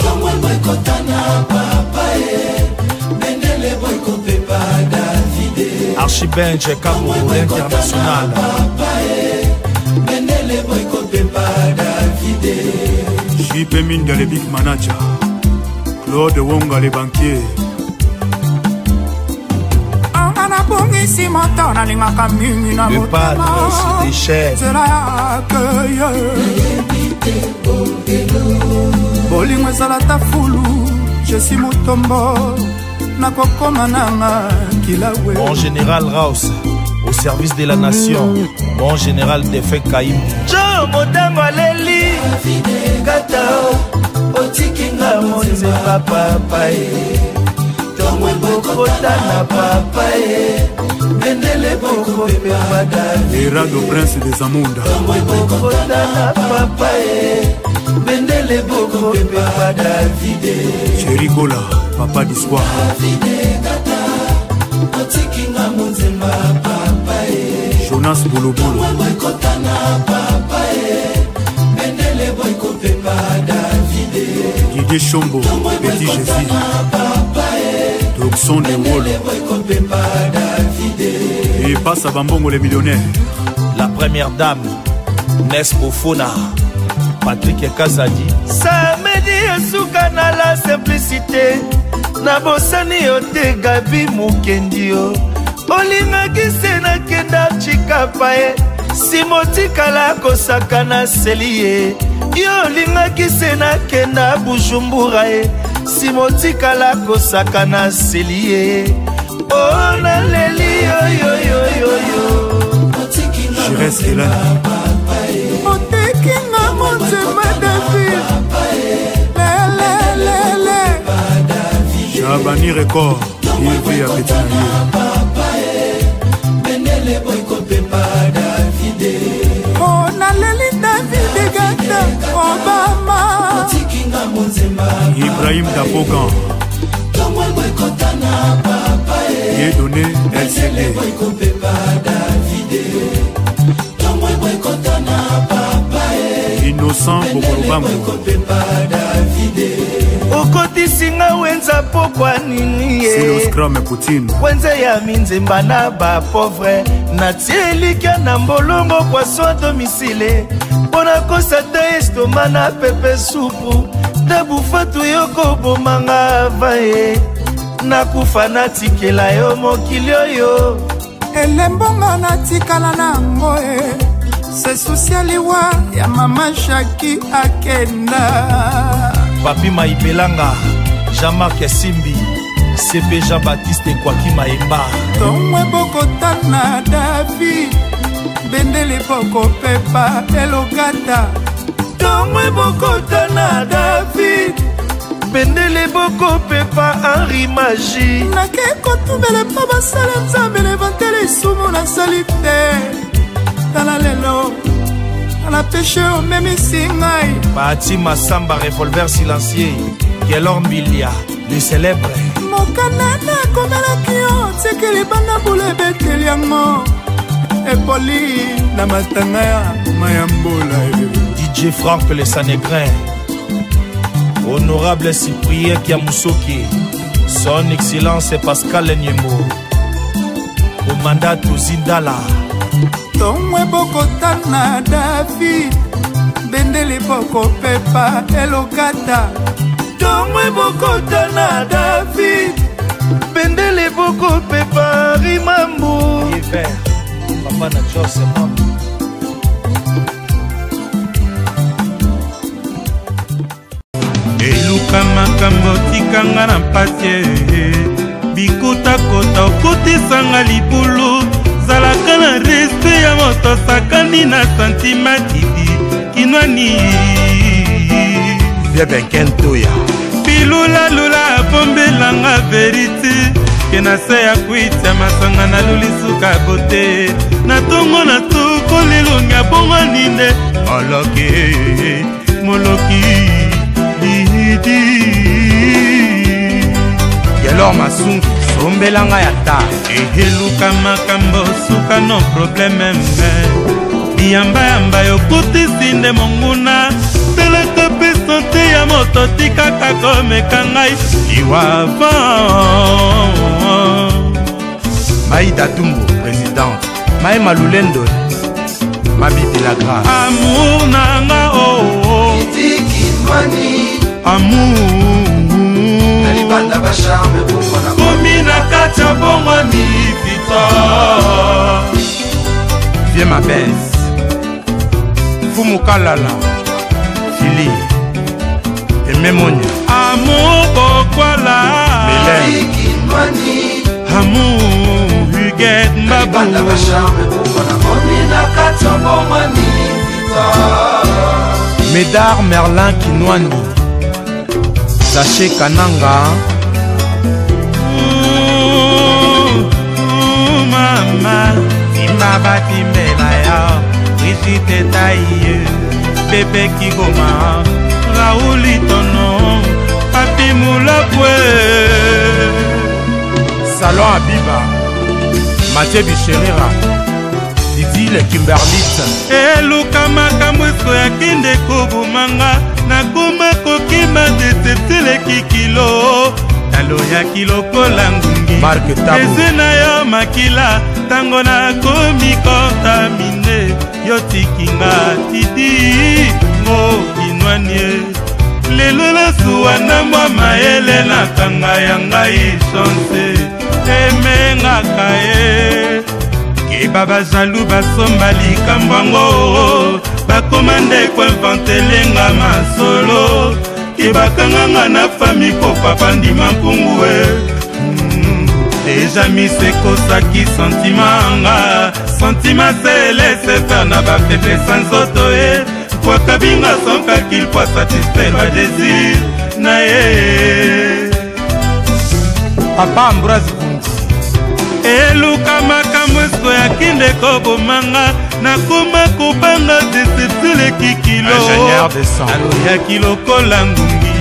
Speaker 3: Archibenje Cabo International
Speaker 5: JP Minda le Big Manager Claude Wonga les banquiers
Speaker 4: Bongisi moto na lingaka mingi na
Speaker 3: le padre des chefs
Speaker 4: bolingo ezala ta fulu jesi motombo nakokoma nanga kilawe
Speaker 3: Bon général Raus au service de la nation Bon général Defe Kaim Jo Modango Aleli Katao Otikinga Monze Papa Bokota na papa Bendele boko pepa David
Speaker 5: Erado Prince des Amunda
Speaker 3: Bokota na papa Bendele boko pepa David
Speaker 5: Cherigola Papa d'Histoire Jonas Bolobolo Didier Chombo Petit Jésus Doxon de Wolo Et passe à Bambongo les millionnaires
Speaker 3: La première dame Nespo Fona Patrick Kazadi Samedi Souka na la simplicité Na bosani yote Gabi Mukendio Olinga kise na kenda chikapae Simoti kala kosaka na selie Yo linga kise na kenda Bujumbura Simoti kala kosaka na selie Oh na leli yo yo yo yo yo
Speaker 5: Chires Elana
Speaker 4: Otekinga Monzema David
Speaker 5: Chabani Record Il vit à Pétanaïe
Speaker 4: Oh naleli David Gata Obama
Speaker 5: Ibrahim Dapogan Dieudonné LCD Innocent Bokolobango
Speaker 3: okotisinga wenza pokwa nini
Speaker 5: Siloscram Poutine
Speaker 3: wenze ya minzemba na ba pauvre natielikia na mbolongo poisson domicile mpona kosata estoma na pepe supu tabufatu yokobomanga vae nakufa natikela yo mokili oyo
Speaker 4: elembonga natikala nango se susia liwa ya mama Jackie akenda
Speaker 3: Papi Maibelanga Jean-Marc Simbi CP Jean-Baptiste Kwaki Maemba
Speaker 4: Tomwe bokotana David Bendele boko pepa elokata
Speaker 3: Tomwe bokotana David Bendele bendele boko pepa Henri Magie
Speaker 4: nake kotumele pa basala nzambe levantele isumu nasali te tala lelo ala péché omemisi ngai
Speaker 3: Bati Massamba revolver silencieux Kelor Mbilia le célèbre
Speaker 4: mokanana komelaki yo tikeli banda bula ebeteli yango epoli na matanga ya mayambola
Speaker 3: DJ Franck le Sanégrin Honorable Cyprien Kiamusoki Son Excellence Pascal Nyemo Commandant Zindala
Speaker 4: Tomwe bokotana David Bendele boko pepa elokata
Speaker 3: Tomwe bokotana David Bendele boko pepa Rimambo Hiver Papa na Jose Mambo
Speaker 12: eluka makambo tikanga na mpatie bikotakota okotisanga libulu zalaka na respect ya moto sakani na santima tidi kinwani
Speaker 11: Biebenkentoya
Speaker 12: bilulalula abombelanga verite ke na se ya kuitya masanga na lulisuka bote na tongo na tokolelonga bongo ninde moloki
Speaker 11: Yalor Masungi sombelanga ya ta
Speaker 12: eheluka makambo suka no probleme biyamba yokutisi nde monguna telaka pe sante ya moto tikaka komeka ngai liwava
Speaker 11: Maïda Tumbo présidente Maï Malulendo Mabibi la grâce
Speaker 12: amour nanga amour
Speaker 10: Nalibanda ba charme bongo na
Speaker 12: komi na kati ya bongo ni vita
Speaker 11: Viens ma baisse Fumukalala Fili Ememonia
Speaker 12: amour bokwala amour Huguette Mbabou
Speaker 10: Nalibanda ba charme bongo na komi na kati ya bongo ni vita
Speaker 11: Médard Merlin Kinwani Saché Kananga
Speaker 12: Mama Imabati Melaya Brigitte Taïe Bébé Kigoma Raoul Itono Papi Moulapwe
Speaker 11: Salon Abiba Mathieu Bicherera Didi le Kimberlit
Speaker 12: eluka makambo eso ya kinde kobomanga nakoma kokima decepteleki kilo naloyaki lokola ngungi eze na yo makila ntango nakomi kontamine yo tikinga tidi ngokinwanie lelo nasuwa na mwa mayele nakanga ya ngai chance emengaka ye keba bajalu basomba likambo yango bakoma nde koinventelenga masolo kebakanganga na fami kopapa ndima mpungu deja mise ekosaki sentima anga sentima se laisse faire na bapepesa nzoto ye kwakabinga sonkakil po satisfaire badésir na ye
Speaker 11: Papa Ambroise
Speaker 12: eluka makambo eso ya kinde kobomanga nakoma kobanga decepteleki kilo aloyaki lokola ngungi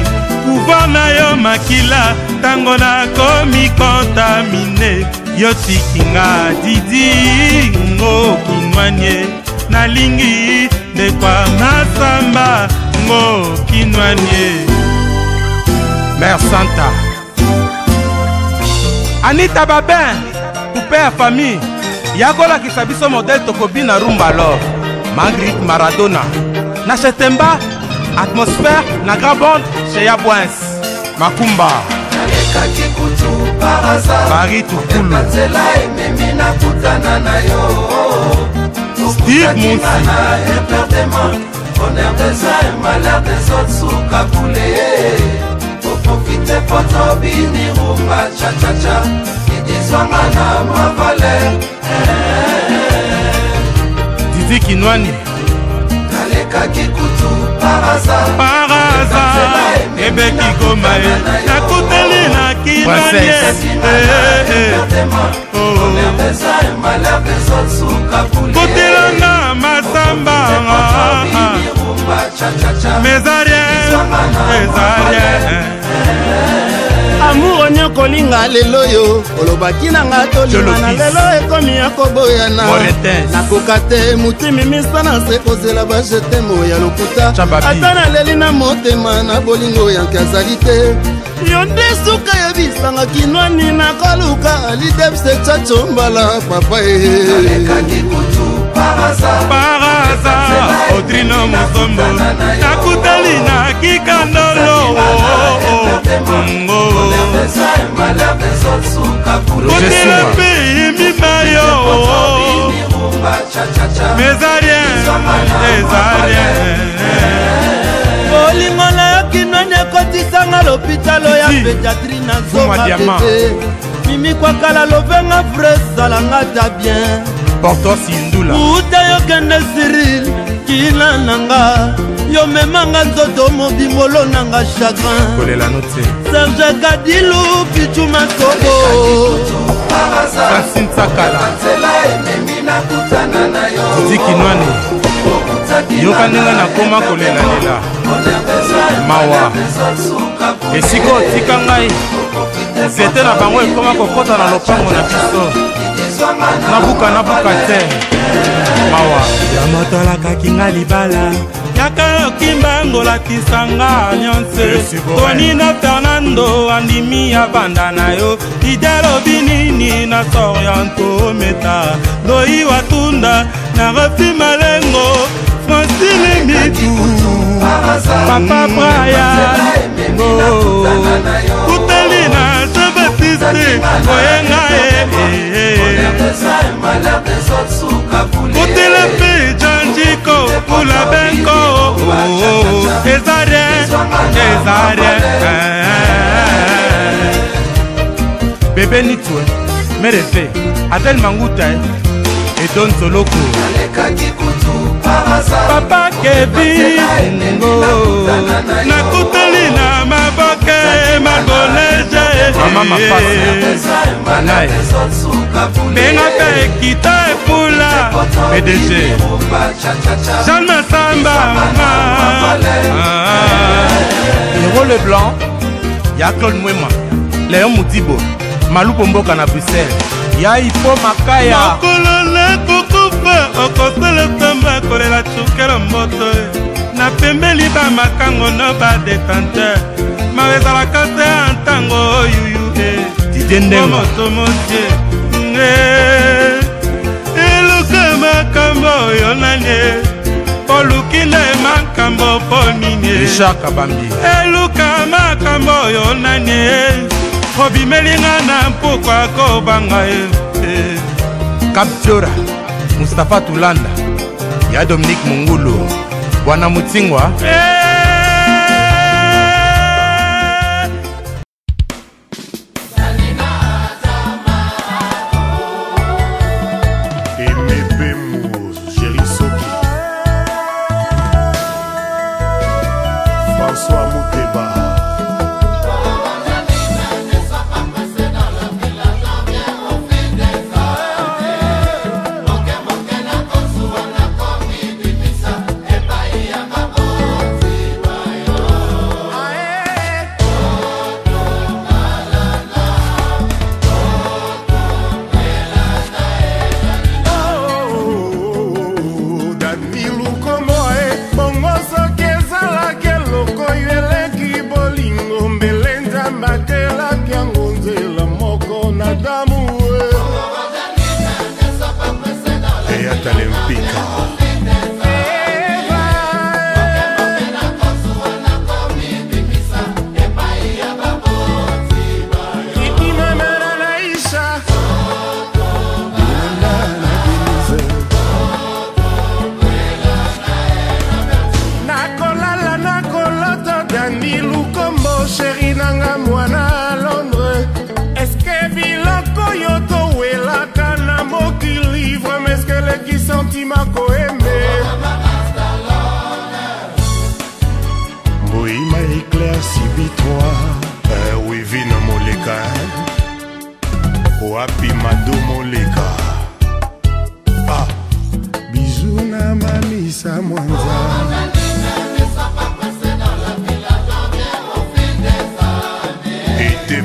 Speaker 12: pouvoir na yo makila ntango nakomi kontamine yo tikinga didi ngokinwanie nalingi ndekwa masamba ngokinwanie
Speaker 11: Mère Santa Anita Babin Poupée à famille yakolakisa biso modèle tokobina rumba alors Marguerite Maradona na Chetemba atmosphère na Grabonde chez Yabouens Makumba
Speaker 10: nalekaki kutu paraza
Speaker 11: Paris Tukulu
Speaker 10: nzela ememi nakutana na yo
Speaker 11: Steve Mounsi
Speaker 10: perdement bonheur des uns et malheur des autres suka boule profite poto bini rumba cha cha cha idizwanga na mavale
Speaker 11: Didi Kinwani
Speaker 10: nalekaki kutu paraza
Speaker 12: ebeki koma ye nakuteli na kinanie kotelanga masamba mezarien
Speaker 4: amour nyokolinga lelo yo olobaki nanga tolingana lelo ekomi ya koboyana nakoka te motimi misana se kozela bajetemo ya lokuta ata naleli na motema na bolingo yanke azali te yo nde suka yebisanga kinwani nakoluka lidepse chachombala papa
Speaker 12: paraza odrino musombo nakutali na kikandolo kotela mpe yimimayo mezarien
Speaker 13: bolingo na yo kinwani ekotisanga lopitalo ya pédiatri na zonga bebe mimi kwakala lovenga fresalanga ta bien
Speaker 12: porto sindula
Speaker 13: uta yokende Cyril kila nanga yo memanga nzoto mobimolo nanga chagrin
Speaker 12: kolela note
Speaker 13: Serge Kadilu Pichu Makobo
Speaker 12: Francine Sakala Diki Nwani yoka ndenge nakoma kolelalela mawa esiko otika ngai nzete na bango ekoma kokota na lopango na biso nabuka te mawa yamotalakaki nga libala yaka okimbango lakisanga nyonse tonina Fernando andimi ya banda na yo idalobi nini na sorianto meta doi watunda na refi malengo Francine Mitu papa Brian kuteli na Jean-Baptiste koyenga kutele pe janjiko kula benko ezarien bebe nitwe mereve Adel Manguta Edon Soloko papa Kevin nakuteli na maboke magoleje mama mapasi benga pe kita epula PDG Jean Massamba Hero Leblanc ya Claude Mwema Léon Moudibo Malupo Mboka na Bruxelles ya Ipo Makaya mokolole kukufa okosele pembe kolela chukelo moto na pembeli bamakango no badetante mawezalaka te ntango oyuyu moto motie eluka makambo oyo nanye oluki nde makambo po nini eluka makambo oyo nanye obimelinga na mpokwa kobanga Kapjora Mustafa Tulanda ya Dominique Mungulu Bwana Mutingwa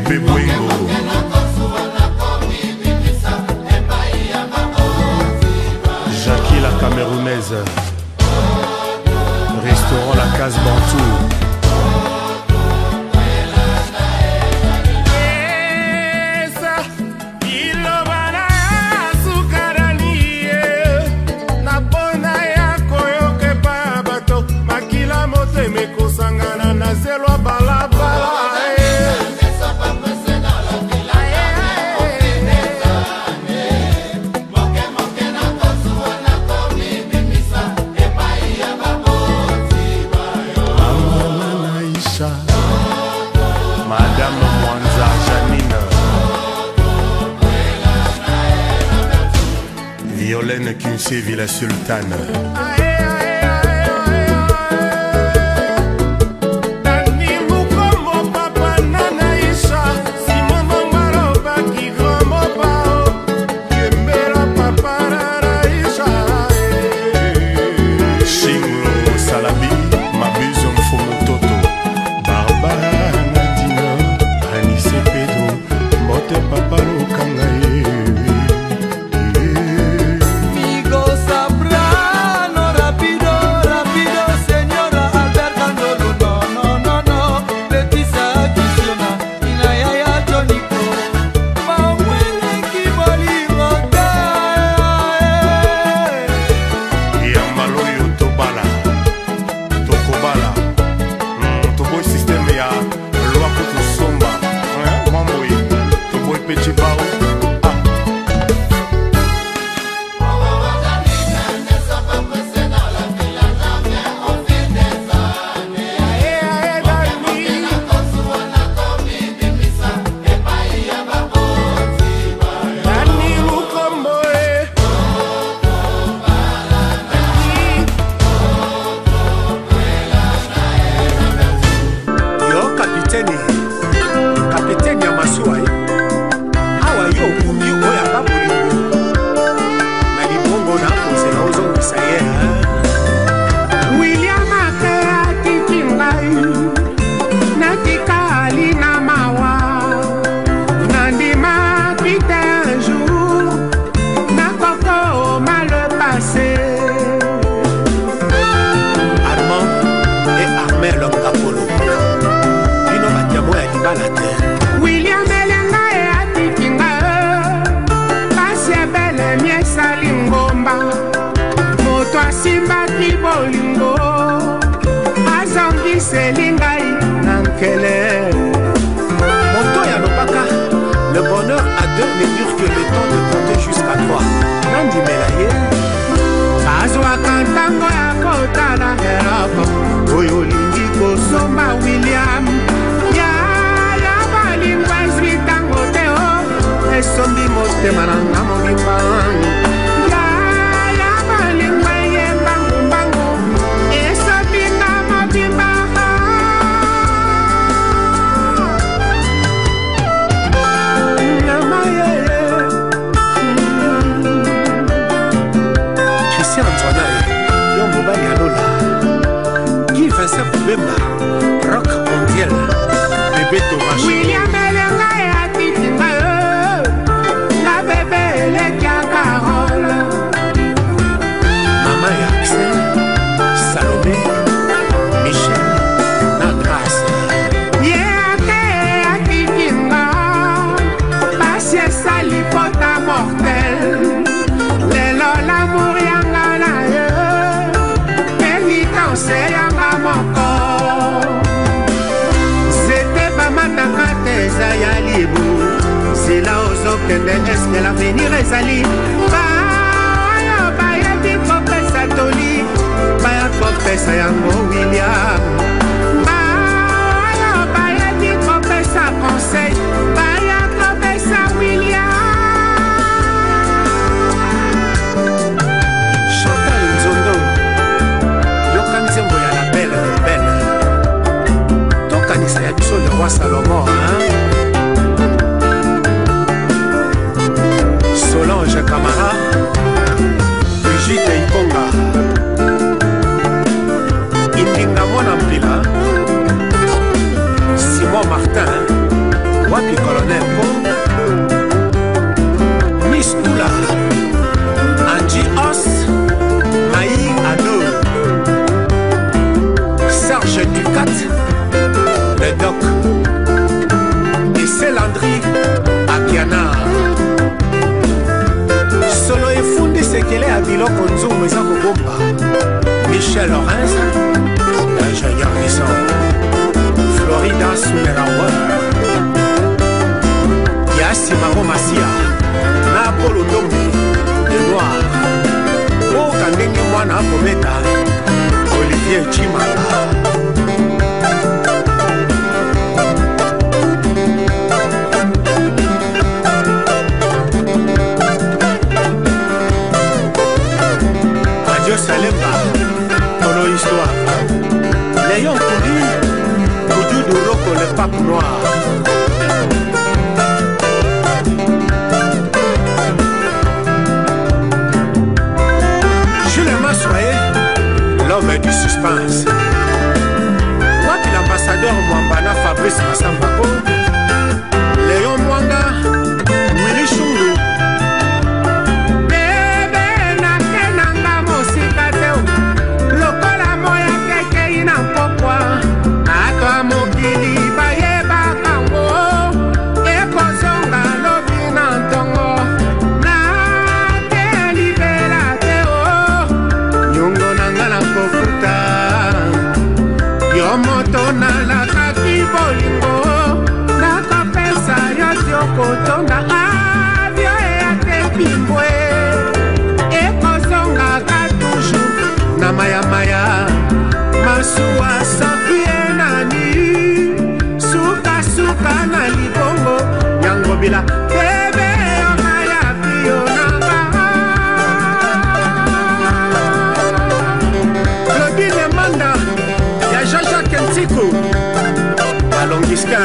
Speaker 11: Bébé Boingo Jackie la Camerounaise Restaurant La Case Bantou
Speaker 1: mekosangana na zelwa balabala
Speaker 11: Madame Mwanza Janine Violaine Kinsey Villa Sultane Le bonheur à deux ne dure que le temps de compter jusqu'à 3. Nandi Melaye
Speaker 1: azwaka ntango ya kotala eloko oyo olingi kosomba William ya balingwa ezwi ntango te o esombi motema nanga mobimba ya balingwa eyemba ngumbango esombi nga mobimba
Speaker 11: Vincent Boubemba, Rock Mondial, Bébé Thomas
Speaker 1: William Elenga et Atitinga la bébé Elekia Carole
Speaker 11: Maman et Axel, Salomé, Michel, Nagras
Speaker 1: Yéake Atitinga Passie Salipota mortel Lelo l'amour yanga na ye Pénitence yanga moko Zete bamataka te eza ya libu Zela ozokende eske l'avenir ezali Bayo bayebi kopesa toli Baya kopesa yango William Bayo bayebi kopesa conseil Baya kopesa William
Speaker 11: Chantal Nzondo Yoka nzembo ya la belle rebelle Tokanisa ya biso le roi Salomon Solange Camara Brigitte Iponga Indinga Mwana Mpila Simon Martin
Speaker 14: Wapi colonel Po Miss Tula Angie Os Maï Ado Serge Ducat le doc et c'est Landry Akiana Solo et Fundi Sekele à Biloko Nzungu Eza Kobomba Michel Lorenz ingénieur Nissan Florida Soumerawa Yassi Maro Massia na Apollo Dombe de Noir O Kandenge Mwana Apometa Olivier Chimanga Radio Salemba Tolo Histoire Léon Koudi Koudou Doroko le pape noir Jules Massoye l'homme du suspense Wapi l'ambassadeur Mwambana Fabrice Massambako Léon Mwanga Willy Chungu kotonga avio ate pimbwe ekozonga ka toujours na maya maya masuwa sapie nani suka suka na libongo yango bila bebe omaya pio nanga Claudine Manda ya Jaja Kentiko balongiska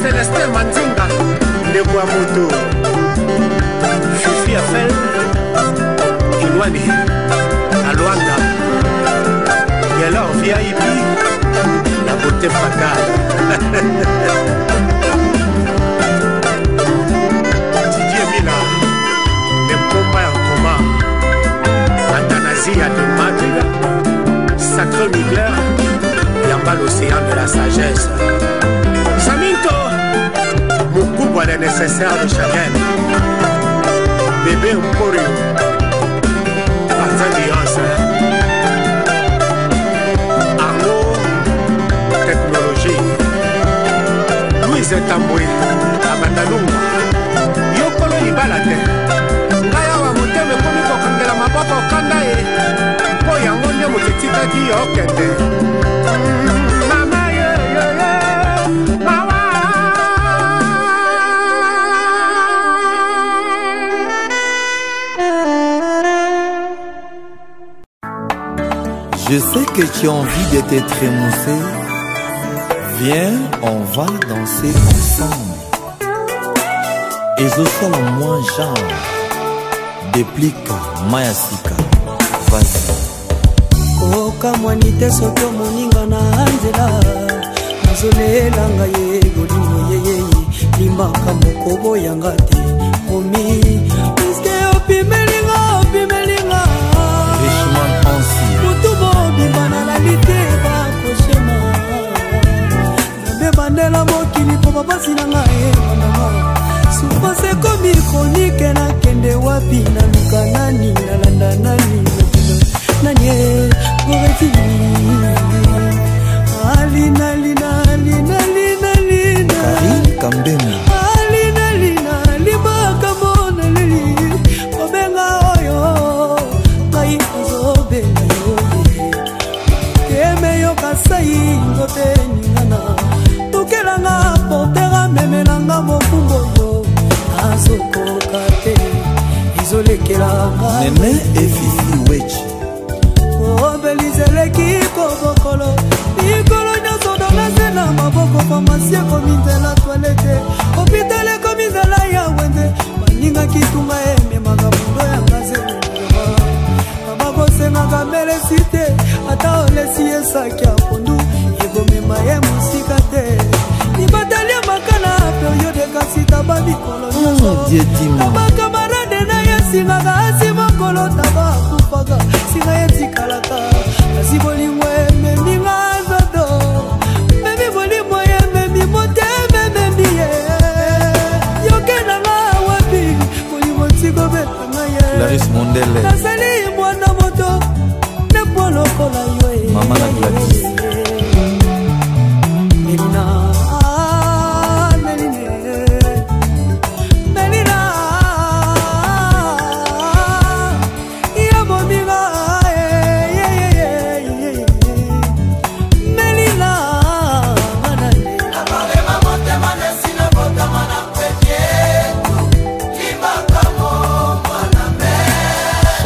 Speaker 14: Celestin Mandinga de Guamoto Fifi Afel Kilwani Alwanda Yelor VIP la beauté fatale Didier Mila les combats en commun Athanasia de Madrid Sacre Mugler Yamba l'océan de la sagesse Saminto Moukouba les nécessaires de chacun Bébé Mporio Partenance Arnaud Technologie Louise Tamboué Abandalunga Yokolo Ibalate Ngaya wa moteme komi kokangela maboko kanda ye Po yango nde motetikaki yokende
Speaker 15: Je sais que tu as envie de te trémousser. Viens, on va danser ensemble. Et je suis le moins genre. Déplique Mayasika. Vas-y.
Speaker 16: Oka mwanite soto moninga na anzela. Nazolela ngaye golimo yeye. Limaka mokobo yangate. Omi. Iske opimelinga opimelinga.
Speaker 15: Richement pensé.
Speaker 16: Bimana la lite ba koshema Nabe bandela mokili po babasi na ngae manama Supase komi chronique na kende wapi na luka nani na landa nani Nanye goreti Alina lina lina lina lina
Speaker 15: Karine Kambemi
Speaker 16: Alina lina lima kamona lili Obenga oyo Kai zobe na Kasai ngote ningana Tukelanga potera memelanga mokumbo yo Azoko kate Izolekelanga
Speaker 15: Nene e Fifi Wechi
Speaker 16: Obelizeleki kobokolo Nikolo nyoso donase na maboko Pharmacie kominze la toilette Hôpital kominze la ya wende Baninga kitunga eme magabundo ya ngaze Senga mele site ata olesi esaki apondu egomema ye musika te nibatalia bakamarade na ye singaka asi mokolo taba kupaka singa ye tikalaka kasi bolingo ememinga nzoto memi bolingo ememi motema ememi ye yokenanga wapi bolingo tikobetanga ye
Speaker 15: Clarisse Mondele
Speaker 16: nasali mwana moto nepo lokola yo
Speaker 15: Mama na Gladys
Speaker 16: Melina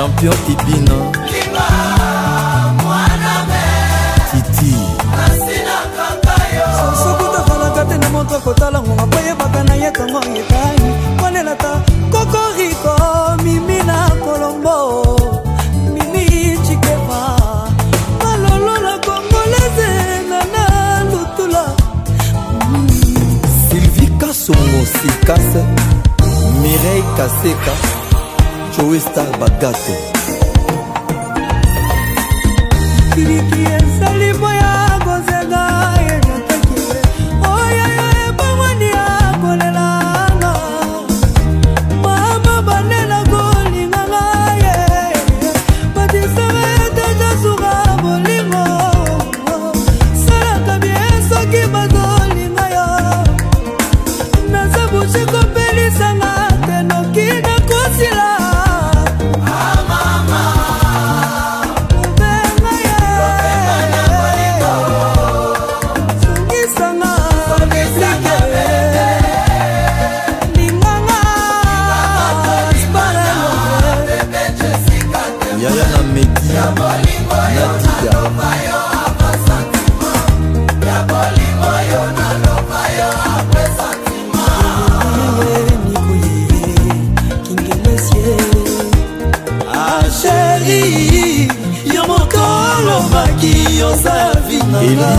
Speaker 15: Champion Ibina Titi
Speaker 16: sokuta falaka te na moto akotala ngonga po yebaka na ye tongo yekani wanelata kokoriko mimi na kolombo mimi chikeva malolo na kongolese nana lutula
Speaker 15: Sylvie Kasongo Sikase Mireille Kaseka Joey Star Bagato
Speaker 16: Kiliki esali boya kozenga ejotakile oya ebamwani akolelanga mama banela kolinganga ye batisanga etejasuka bolingo salaka bie soki bazolinga yo nazabushi kopelisanga tenoki nakosila
Speaker 15: Yaya na Meki Nadia
Speaker 16: Chéri, yo mokolo baki yoza vinanga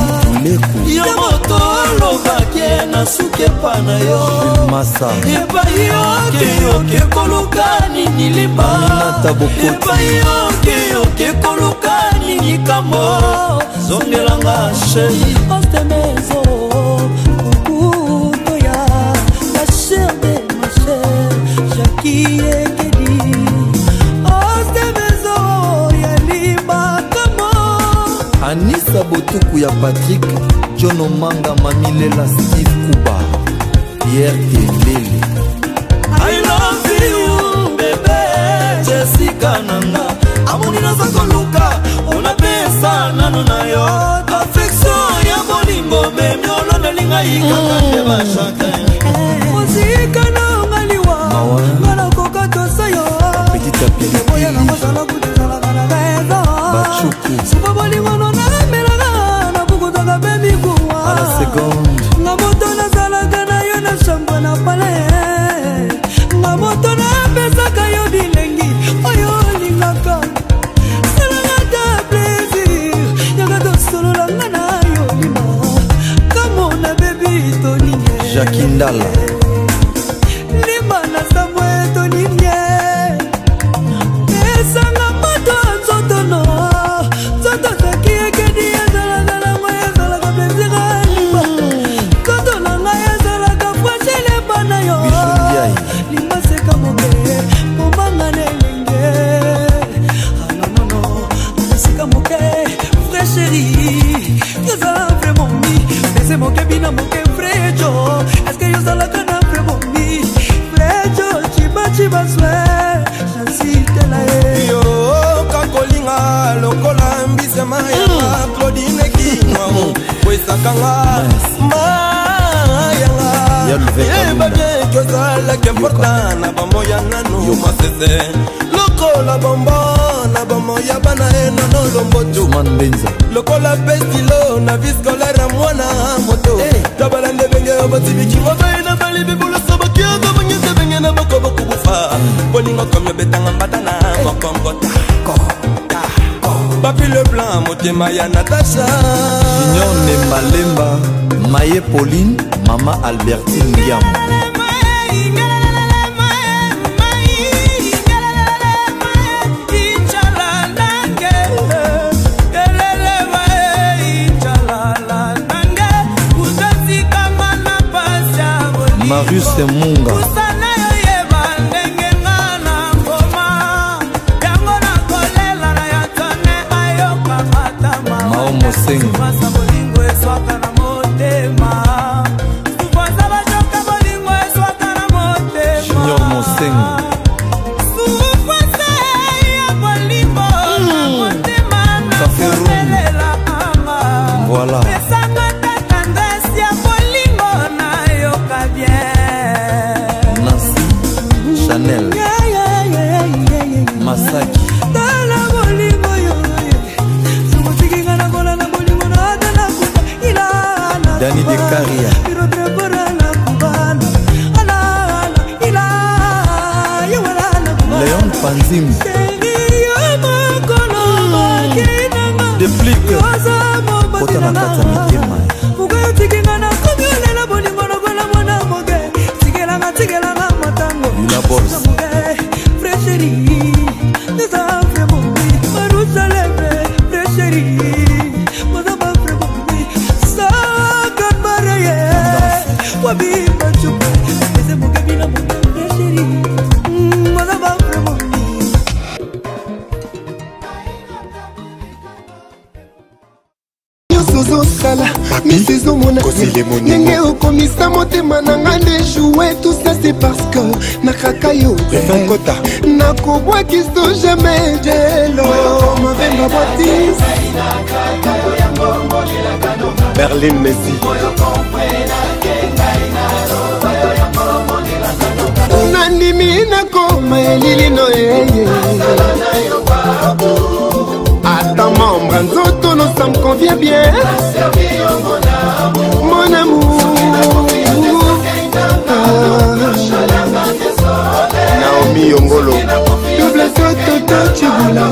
Speaker 16: yo mokolo baki na suke pana yo epai yoke koluka nini liba epai yoke koluka nini kambo zongelanga chéri oste mezo kukuto ya la chair de ma chair Jackie Ekedi
Speaker 15: Anissa Botuku ya Patrick John Omanga Mamilela Steve Kuba Pierre Kelele
Speaker 16: I love you bébé Jessica Nanga amoni naza koluka unapesa nano na yo affection ya bolingo memi olonelinga ikaka te bashaka muzika na ngaliwa ngala kokotosa yo
Speaker 15: Petite Pilipili Bachuku
Speaker 16: bolingo nona melanga na bukutaka pe mikuwa
Speaker 15: à la seconde
Speaker 16: nga moto nazalaka na yo na chambre na palais nga moto napesaka yo bilengi oyo olingaka salanga ta plaisir yaka tosololanga na yo lima kamona bebi toninye
Speaker 15: Jackie Ndala
Speaker 16: lima na samwe toninye esanga moto nzotono lokola mbisema ya Claudine Kingwa wesakanga mayanga ebabye kozala kemporta na bamoya nanu masese lokola bombo na bamoya bana enono lombotu lokola bestilo na viscolera mwana moto tabalande benge obotibikingo baina bali bibulu sobakiaga banyeze benge na bakobo kubufa bolingo komyo betanga mbatana kokongota Papi le blanc, motema ya Natacha
Speaker 15: Junior Nembalemba Maye Pauline Mama Albertine Ndiam Marius Munga Mao Mosengo Junior Mosengo Voilà Nancy Chanel Masaki Dani de Caria Léon Panzim Déplique Kota na kata mitema Yuna Boss
Speaker 9: Nenge okomisa motema nanga nde jouer tout ça c'est parce que nakaka yo nakobwakiso jamais jelo mavenga botis
Speaker 11: Berlin Messi
Speaker 9: nandimi nakoma elilino eye ta membre nzoto no ça me convient bien mon amour
Speaker 11: Naomi Yongolo
Speaker 9: double soto chibula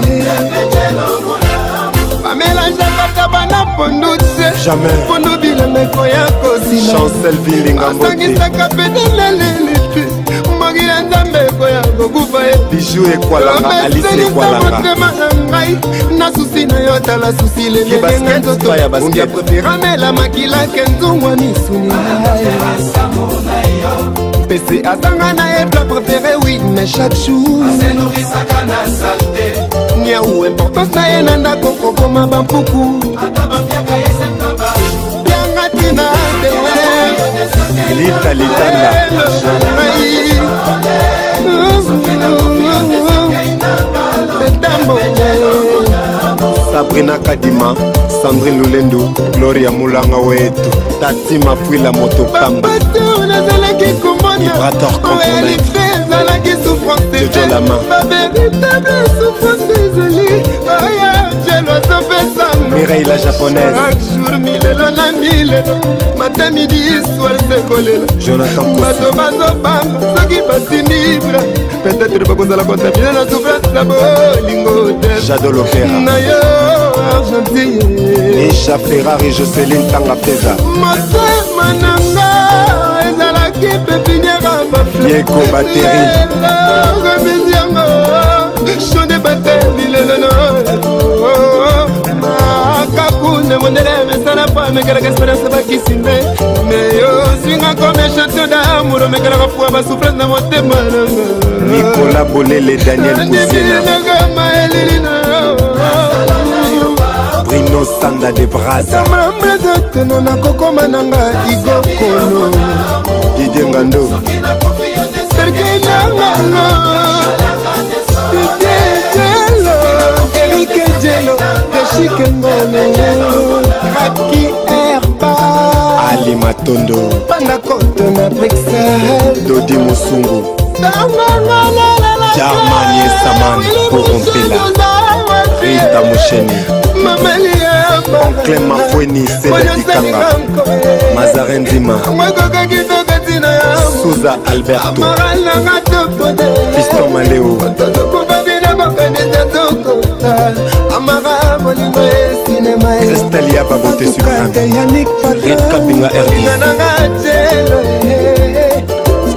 Speaker 9: Pamela Jakata bana pondutse
Speaker 11: jamais
Speaker 9: pondo bilanga koya kosina
Speaker 11: Chancel Vilinga
Speaker 9: Sangisa kapedele Mogila nzambe koya kokufa
Speaker 11: Bijou Ekwalanga Alice Ekwalanga
Speaker 9: na susi na yo tala susi le ngenga nzoto ungia preferamela makila kenzungwa misuni pese asanga na ye plat préféré oui mais chaque jour nia ou importance na ye na ndako kokoma bampuku yanga tina
Speaker 11: Lita Litanda Sabrina Kadima, Sandrine Lulendo, Gloria Moulanga Wetu, Tati Mafouila Motopamba, Vibrator Component, Jojo Lama, Mireille la japonaise, Jonathan Jado l'opéra Nisha Ferrari Jocelyne Tanga Peza Yeko Batterie kakune mondele mesana pa mekala esperança bakisinde meyo swinga comme chanteur d'amour mekala kafua ba souffrance na motema nanga Nicolas Bolele Daniel Kousiena Bruno Sanda de Braza Mama na kokoma nanga igokolo Didier Ngando Sergei Nangalo Eric Jelo Chikengolo Raki Herba Ali Matondo Panda Koto na Bruxelles Dodi Musungu Germanie Saman Porompela Rita Moucheni Oncle Mafweni Seda Dikanga Mazarin Dima Souza Alberto Fiston Maleo Estelia Babote Supreme Rit Kapinga RD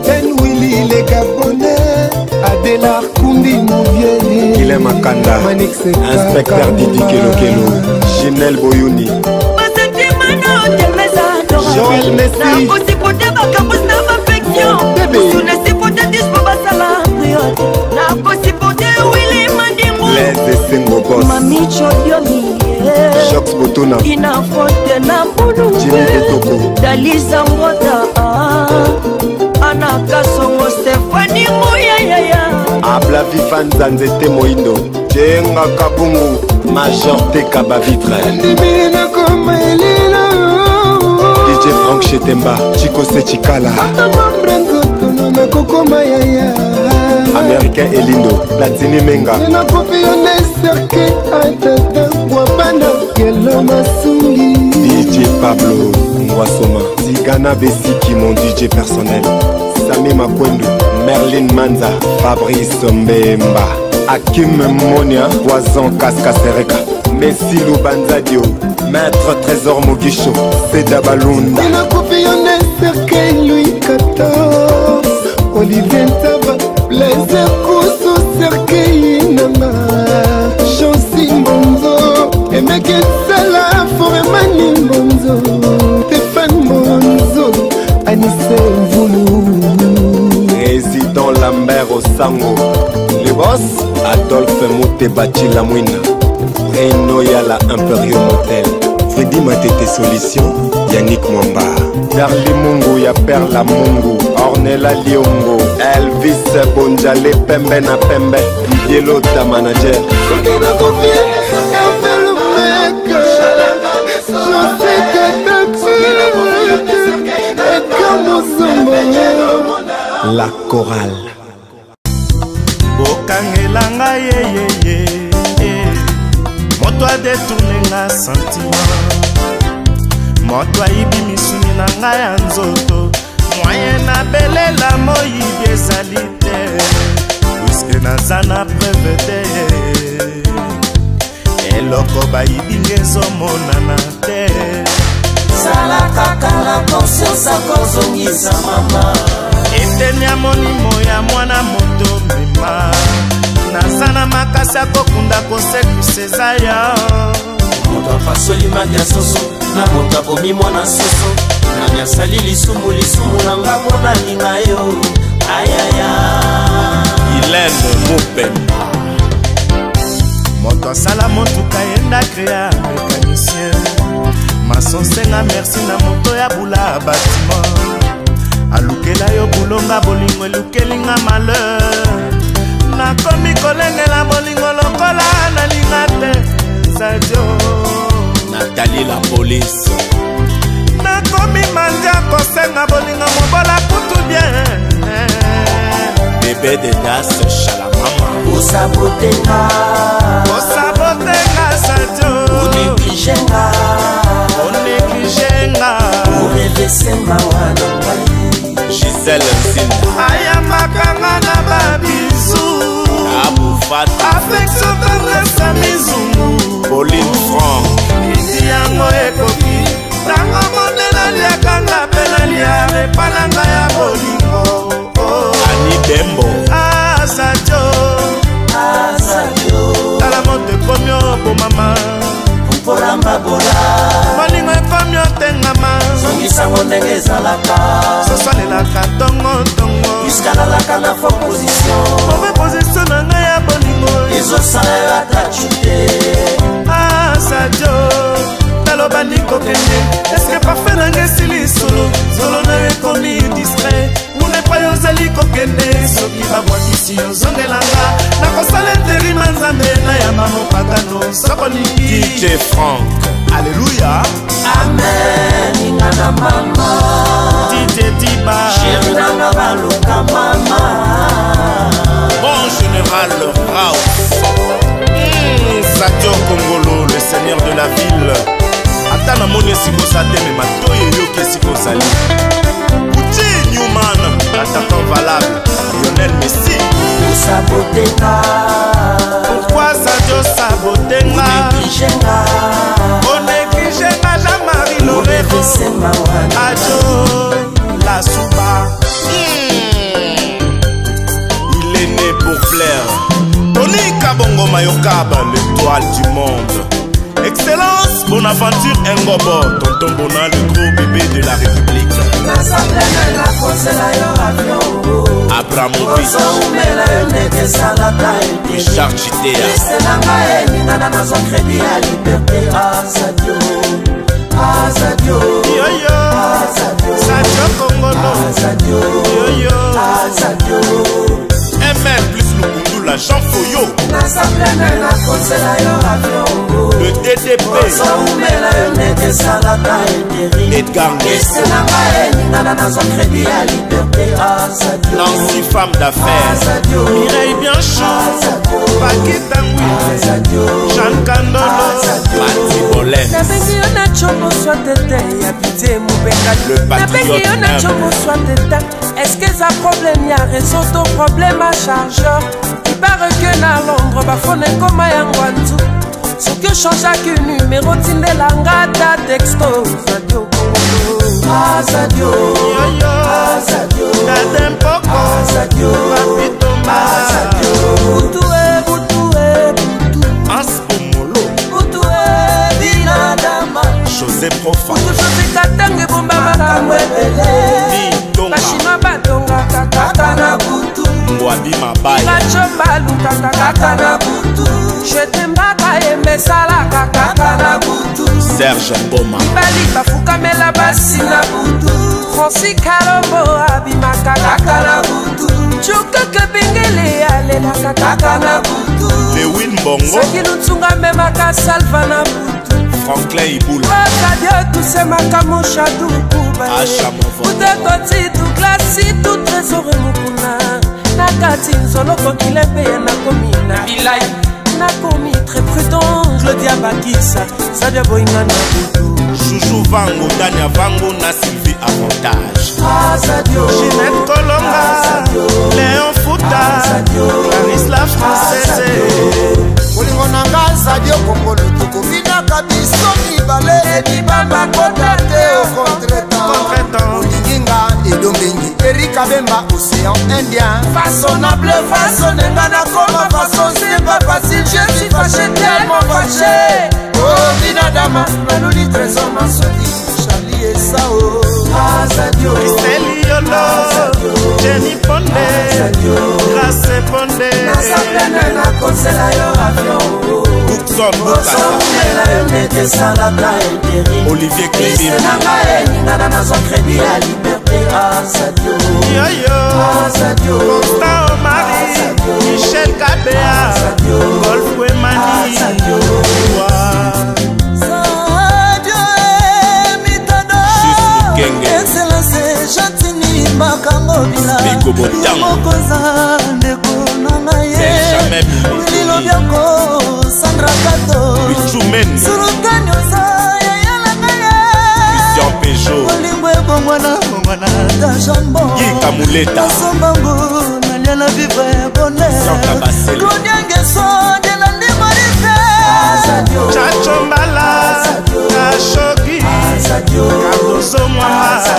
Speaker 11: Ben Willy les Gabonais Adela Kundi Mouvier Guilhem Akanda Inspecteur Didi Kelo Ginelle Boyouni Joël Messi
Speaker 17: Mwana
Speaker 18: Inafote na mbulu Daliza ngota Ana Kasongo Stefani Mouyaya
Speaker 17: Abla Vifanza Nzete Moindo Jenga Kabungu Major Tekaba Vitre DJ Frank Chetemba Chico Sechikala Américain Elindo Platini Menga DJ Pablo Mwasoma Zigana Besiki mon DJ personnel Sami Makwendo Merlin Manza Fabrice Mbemba Hakim Monia Poison Kaska Sereka Messi Lubanzadio Maître Trésor Mogisho Seda Balunda
Speaker 19: Louis XIV Olivier Ntaba Blaise Koussou Serkei Namba Chancy Mbonzo Emeketsala Foremani Mbonzo Stéphane Mbonzo Anissé Mvoulou
Speaker 17: Président Lambert Osango Le boss Adolphe Moutebachi Lamouina Reno Yala Imperial Motel Freddy Matete Solution Yannick Mwamba Darly Mungu ya Perla Mungu Ornella Liongo Elvis Bonjale Pembe na Pembe Didier ta manager La chorale
Speaker 3: Bokangelanga ye Moto a détourné nga sentiment Moto a ibi misuni na nga ya nzoto Moyen na belela moyibi ezali te Puisque naza na preuve te Eloko bayibi ngezomonana te
Speaker 2: Sala kaka la conscience akozongisa mama
Speaker 3: Eteni ya monimo ya mwana moto mema Naza na makasi akokunda kosekuse eza ya
Speaker 2: Moto afasoli magia soso Na moto abomi mwana soso Nani asali lisumu na ngabo na linga yo Ayaya
Speaker 3: Ilene Mopemba Moto asala motuka yenda créa mécanicien Mason senga merci na moto ya bula bâtiment Alukela yo bulonga bolingo elukelinga malheur Nakomi kolengela bolingo lokola na linga te Sadio
Speaker 11: Nathalie la police
Speaker 3: Nakomi mandia kosenga bolingo mobola kutu bien
Speaker 11: Bébé de Das Chalamama
Speaker 2: Osabotenga
Speaker 3: Sadio
Speaker 2: Onegligenga Orevesenga wana
Speaker 11: Gisèle Nzinda
Speaker 3: Ayamakanga na babizu
Speaker 11: Aboufata
Speaker 3: Affection tendresse mizungu
Speaker 11: Pauline Franck
Speaker 3: Iti yango ekoki Tango mondela liakanga pena liare Pananga ya bolingo
Speaker 11: Ani Bembo
Speaker 3: Sadio Tala moto ekomi obo mama
Speaker 2: Mpola mbabola
Speaker 3: Bolingo ekomi otengama
Speaker 2: Zongisango ndenge ezalaka
Speaker 3: Sosalelaka tongo
Speaker 2: Iskalalaka na faux position
Speaker 3: Mauvais position na ngai ya bolingo
Speaker 2: Ezosalela tachute
Speaker 3: Sadio Taloba niko kende Eske parfait na ngai sili solo Solo na ekomi distrait Mune pa yozali kokende Soki babwakisi yozongelanga Nakosala interima nzambe na yamba mopatano Soko niki
Speaker 11: DJ Franck
Speaker 3: Alléluia
Speaker 2: Amen Ingana mama
Speaker 3: DJ Diba
Speaker 2: Chéri nanga baluka mama
Speaker 11: Bon général Raouf
Speaker 3: Sadio Kongolo, le seigneur de la ville Ata na moni sikosa te me matoye yoke sikosali Uchi Newman, attaquant valable Lionel Messi
Speaker 2: Sabotenga
Speaker 3: Pourquoi Sadio sabotenga Onegligenga Jean-Marie Lorero Adio La Souba
Speaker 11: Il est né pour plaire
Speaker 3: Tony Kabongo Mayokaba, l'étoile du monde Excellence, Bonaventure Ngobo Tonton Bona, le gros bébé de la République
Speaker 11: Abramovic Richard Chitea
Speaker 2: Azadio,
Speaker 3: Yo-yo, Sadio Congolo, Yo-yo, ML plus Lukundula, Jean Foyo, le DDP, Edgar Nesto, Nancy femme d'affaires, Mireille Bianchon, Paquita Ngui, Jean Candolo, Mati Bolène, le patriote.
Speaker 20: Est-ce que ça problème y'a réseau ton problème à chargeur? Il paraît que na Londres bafone koma ya ngwanzu soki ochangeaki numéro tindelanga ta texto Sadio Congolo
Speaker 2: Azadio Azadio
Speaker 3: Nadempoko
Speaker 2: Azadio
Speaker 3: Papitomba
Speaker 2: Azadio
Speaker 20: Butu
Speaker 3: Aspomolo
Speaker 20: Butu binadama
Speaker 3: José Profa
Speaker 20: Butu José Katange bomba makambo ebele Bashima batonga kaka na butu
Speaker 3: Mwabi Mabaya
Speaker 20: Kachomba lukaka kaka na butu Jetembaka emesala kaka na butu
Speaker 3: Serge Mboma
Speaker 20: Ibali bafukamela basi na butu Francis Kalombo abimaka kaka na butu Chukaka bengele alelaka kaka na butu
Speaker 3: Lewin Mbongo
Speaker 20: Saki lutunga memaka salva na butu
Speaker 3: Franklin Iboula
Speaker 20: Bakadio tusemaka moshadu kuba Utekoti tu klasi tu trésor mukuna Nakati nzolo kokile peye nakomina Bilai nakomi très prudent Claudia Bakisa Sadia boinga na butu
Speaker 3: Joujou Vango, Dania Vango, na Sylvie Avantage
Speaker 2: Azadio
Speaker 3: Ginette Colomba Léon Fouta Clarisse la Française
Speaker 4: Olingo nanga Sadio Congolo Tukubinaka biso mibale Edibamba kotate au contretemps Olinginga Edombengi Erika Bemba Océan Indien
Speaker 20: Façonnable, façonnenga na koma façon c'est pas facile je suis fâché tellement fâché
Speaker 4: Oh binadama Maluli trésor Masodi Charlie et Sao
Speaker 2: Azadio
Speaker 3: Christelle Yolo Jenny Pondé Grace Pondé
Speaker 2: Nasaplene na konsela yo avion
Speaker 3: Bookson Bukasa Olivier Clément
Speaker 2: Ningana nazo crédit à liberté Azadio
Speaker 3: Yo-yo
Speaker 2: Azadio
Speaker 3: Constant Omari Michel Kabea Golf Wemani
Speaker 16: Sadio Mitado Excellence Jatini Makango Bila Mokoza Ndeko Nangaye Wililo Bianco Sandra Kato Surutani Osa Yayala Ngaye
Speaker 3: Christian Peugeot
Speaker 16: Olingwe Bongwana Da Jambo
Speaker 3: Muleta
Speaker 16: Sombango Naliana Viva Bonheur Claudia Son de la Nimarite
Speaker 3: Chacho Mbala Kashogi Kadoso Mwamba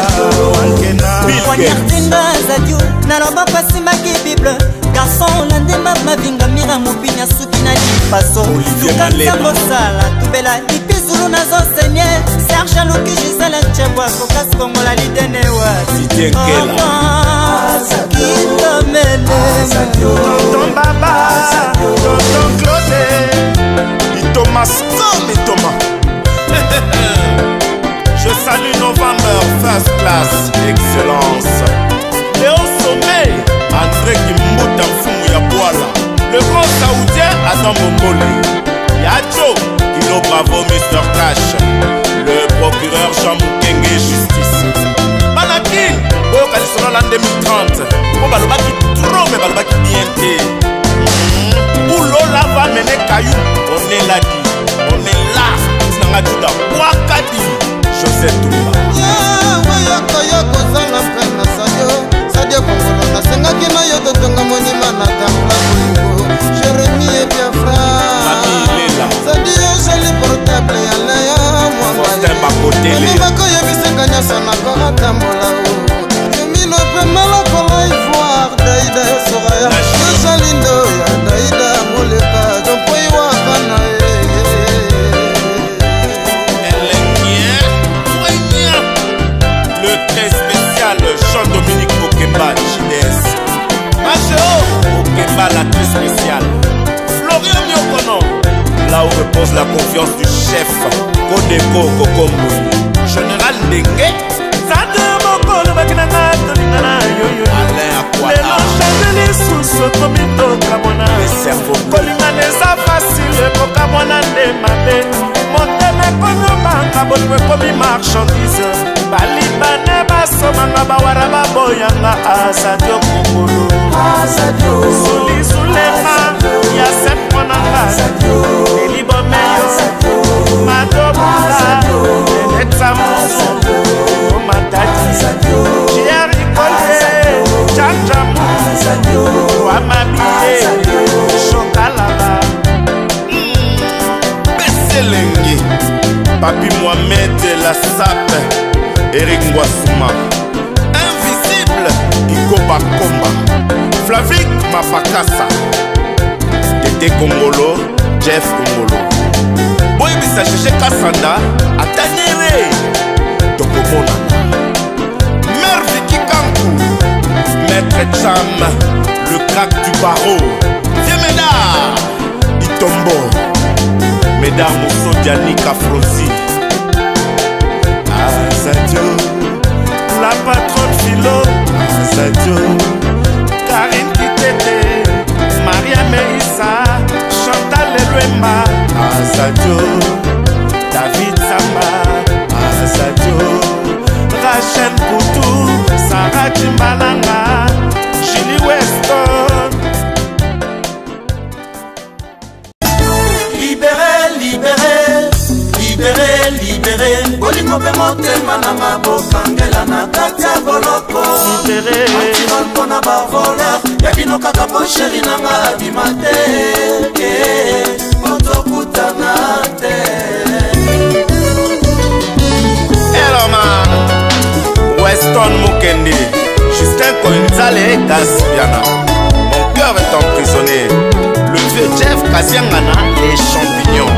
Speaker 21: Poignardinga Zadio Naloba pasimaki Bible Garçon landema mavinga mira mopinya suki na lipaso Tukanza mosala Tubela ipizulu nazo senye Serge Aluki Gisela Chebwa Kokas Kongola lidenewa
Speaker 3: Didier Nkela Tonton Baba Tonton Claude Thomas comme Thomas Je salue November First Class Excellence Léo Sommet André Kimbuta Mfumu ya Bwala Le grand saoudien Adam Bombole Yacho Kilo Bravo Mr. Cash Le procureur Jean Moukenge Justice Manaki Boka Lissola l'an 2030 Bon balobaki trop mais balobaki bien té Boulot là va mener caillou On est là dit On est là Sinanga Juda Wakadi José Toumba
Speaker 4: Yoko zanga frena Sadio Congolo Nasengaki na yo totonga monima na tambula kulingo Jérémie et Biafra Sadio joli portable ya leya Mwambali Yebiseka nyasa na kora tambola Yemino pe malakola ivoire Daïda yo soraya Yojalindo ya Daïda Moleka Jompoi wakana
Speaker 3: Le très spécial Jean-Dominique Okemba JDS Major Okemba la très spéciale Florian Miokono Là où repose la confiance du chef
Speaker 11: Kodeko Kokombo Général Ndenge
Speaker 3: Zate mokolo bakinanga tolingana yoyo lelo changeli susu komitoka mona kolingana eza fasile kokamwana nde mabe motema ekonyobanga bolingo ekomi marchandise balibane basomanga bawara baboyanga azadio kokolo sulisulenga ya set mwananga elibomeyo madobula enetsamusu matati Jerry Colé Chanjamu Wamabile Chokalaba
Speaker 11: Besselengi Papi Mohamed La Sape Eric Ngwasuma Invisible Iko Bakomba Flavik Mapakasa Tete Kongolo Jeff Kongolo Boy Bisa Cheche Kassanda Atanyere Tokomona Mervi Kikankou Maître Cham Le crack du barreau Viemeda Itombo Mesdames Mousson Dianik Afrosi
Speaker 3: Azadio La patronne Philo Azadio Karine Kitete Maria Meissa Chantal Eluemba Azadio David Samba Azadio Rachel Poutou Sarah Timbalanga Julie Weston
Speaker 2: Libéré, libéré, libéré, libéré Bolingo pe motema na mabokangela na kati ya boloko Libéré Antiroko na bavoleur Yabino kaka po chéri na nga abimate Otokutana te
Speaker 11: Hello man Weston Mukende Justin Koinzale Gaspiana Mon cœur est emprisonné Le vieux Jeff Kasiangana Les champignons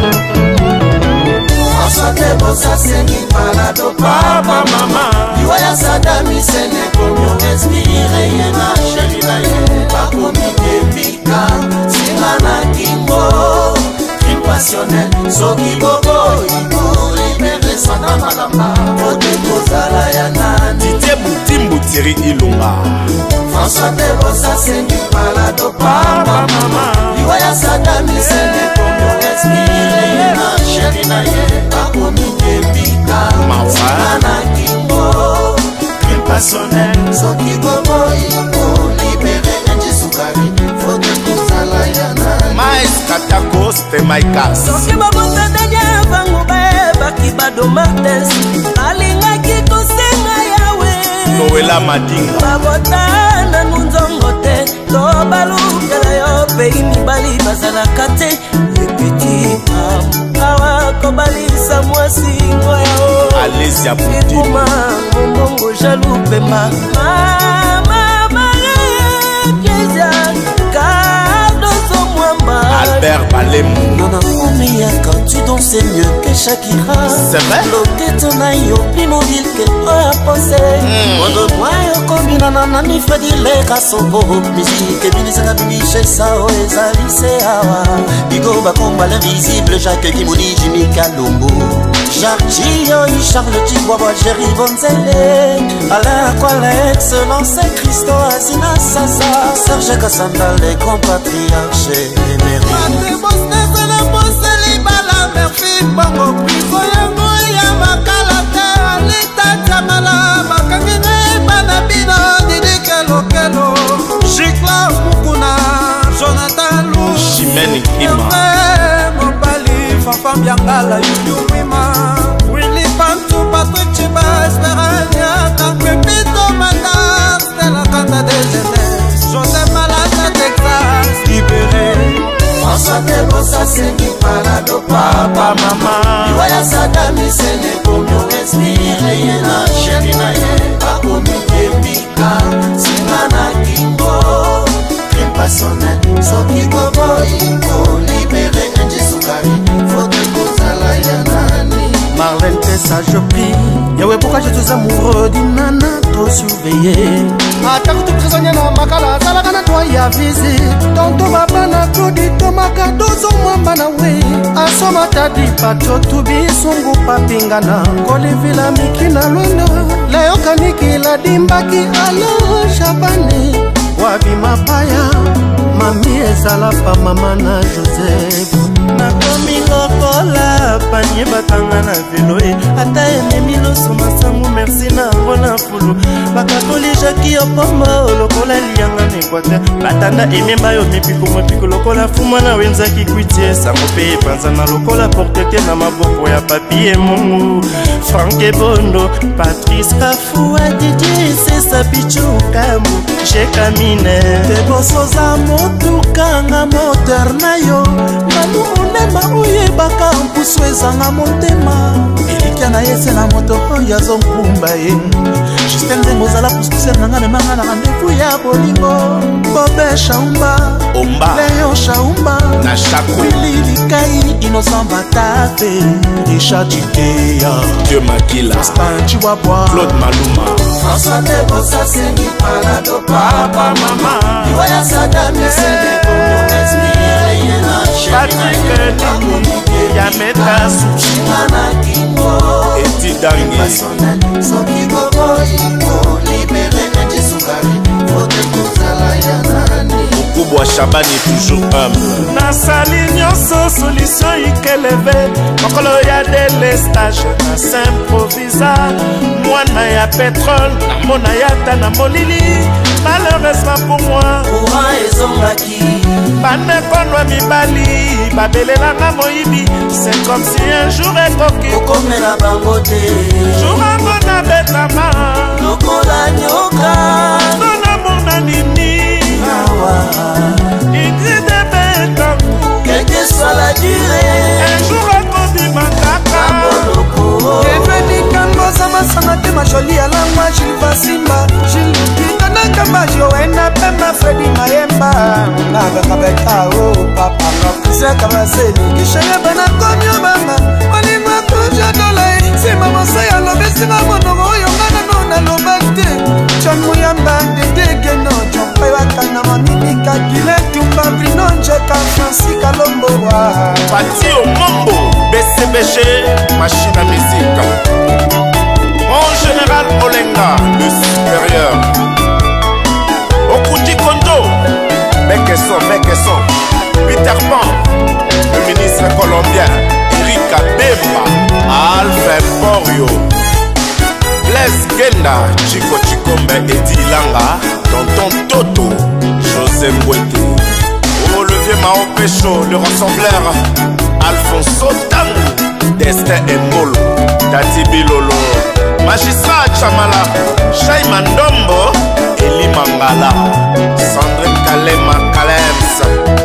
Speaker 2: François Tebosa sengi palado papa mama Iwa ya Sadami sene komyo inspire Yena sheri na ye Bakomi debika Singa na kimbo Crime passionnel Soki bobo Ibo libere sana malamba Ote kozala ya nani
Speaker 11: Didier Boutimbo Thierry Ilonga
Speaker 2: François Tebosa sengi palado papa mama Iwa ya Sadami sene komyo inspire Yena sheri na ye Bakomi debika Singa na kimbo Crime passionnel Soki bobo Ibo libere Enji sukari Ote kozala ya nani
Speaker 11: Mais Katako Stemaika
Speaker 20: soki babotadeli avango bayebaki bado martes alingaki kosenga yawe
Speaker 11: Noela Madinga
Speaker 20: babotana nunzongo te to balukela yo pei mibali bazalaka te epiti awa kobalisa mwasingo yao
Speaker 11: Alesia Boutimbo
Speaker 20: ekuma momongo jalupema mama marekeja
Speaker 11: Albert Balemou
Speaker 8: Nana Omeya quand tu dansais mieux que Shakira
Speaker 11: C'est vrai
Speaker 8: Loketo na yo plus mobile que oya pose Mondo mwayo kombina na nani Freddy Leka Sobo Musique ebinisaka bibishe sao ezali se awa Bigo bakomba l'invisible Jacques Kimouni Jimmy Kalombo Jacques Gioy Charles Tibois Jerry Bonzele Alain Kwala Excellence Christo Azina Sasa Serge Kassanda les compatriarches
Speaker 4: Mate bosnese na boseli bala merci bango priso yango ya makala te alita jamala bakangi ne bana bino didikelokelo Jikla Mukuna Jonathan Lou
Speaker 11: Chimène Kima
Speaker 4: Mobali Fafa Biangala Yuyu Wima Willy Pantou Patrick Chiba Esperania Pepito Mata Stella Kanta de Jeunesse José Malata Texas Libéré
Speaker 2: François Tebosa sengi palado papa mama Iwa ya Sadami sene komyo inspire Yena sheri na ye Bakomi debika Singa na kimbo Crime passionnel Soki bobo Iko libere Enji sukari Fote kozala ya nani
Speaker 8: Marlène Tessa je prie Yahweh pourquoi je suis amoureux d'une nana trop surveillée
Speaker 4: ata kutu prisonnier na makala azalaka na droit ya visite tonto babana toditomaka tozomwamba na we asoma tadi patotu bisungu papingana kolivila miki na lwendo leyokanikila dimbaki alo shabani wabimapaya mami ezala pa mama na Joseph
Speaker 13: nakomi lokola panie batanga na velo e ata ememi loso masango merci na yango na fulu bakatoli jaki opombo lokola lianga na Équateur batanda ememba yo mepiko lokola fumwa na wenzaki kwitie sango mpe epanza na lokola portete na maboko ya papi emongu Franke Bondo Patrice Kafua Didier Sesa Pichukambu Shekamine
Speaker 4: tebosoza motukanga moter na yo manu onema oyebaka mpusu ezanga motema elikia na ye se na moto oyo azonkumba ye Justin Nzengo ozala puspusere na nga memanga na rendez-vous ya bolingo Bobe Shaumba Leon Shaumba
Speaker 11: na Chakou
Speaker 4: Willy Likai Innocent Batafe Richard Chiteya
Speaker 11: Dieu Makila
Speaker 4: Spanchi Wabwa
Speaker 11: Claude Maluma
Speaker 2: François Debosa Sengi Palado Papa Mama Iwaya Sadam Yesende Bono Esmire Yena
Speaker 13: Patrick Yameta
Speaker 2: Suchimana Kingo
Speaker 11: Eti Dangi
Speaker 2: Personnel Soki Gogo Iko Libere Neti Sukari Fote Kuzala Yanani
Speaker 11: Kubwa Shabani toujours humble
Speaker 13: nasali nyonso solution ikeleve mokolo ya delestage na s'improvisa mwana ya pétrole namona yata na molili malheureusement pour moi
Speaker 2: courant ezongaki
Speaker 13: banekonwa mibali babelelanga moyibi c'est comme si un jour ekoki
Speaker 2: okomela bango te
Speaker 13: jour ango nabetama
Speaker 2: lokola nyoka
Speaker 13: tonamona nini Ingrid Betancourt
Speaker 2: quelle que soit la durée
Speaker 13: un jour akobimakaka
Speaker 4: eveni kamboza masanga te majoli alangwa Gilles Vasimba Gilles Lukita nakamba Joena Pemba Fredi Mayemba nabekabekao papa nokisaka baseli kishaya bana komi obanga olingwa kuja dolai sima mosai alobesinga monoko oyo ngana no naloba te John Muyamba dedegeno John Pai wakana mamimika kile tumba Brino Njeka Francis Kalombowa
Speaker 11: Pati Omombo BCBG machine à musique Mon général Olenga le supérieur Okuti Kondo Bekeson Peter Pan le ministre colombien Eric Abemba Alfred Borio Blaise Genda Chico Chikombe Edi Langa Tonton Toto José Mbouete Olivier Mao Pécho le rassembleur Alfonso Tango Destin Embolo Tati Bilolo Magistrat Chamala Shai Mandombo Eli Mangala Sandrine Kalema Kalems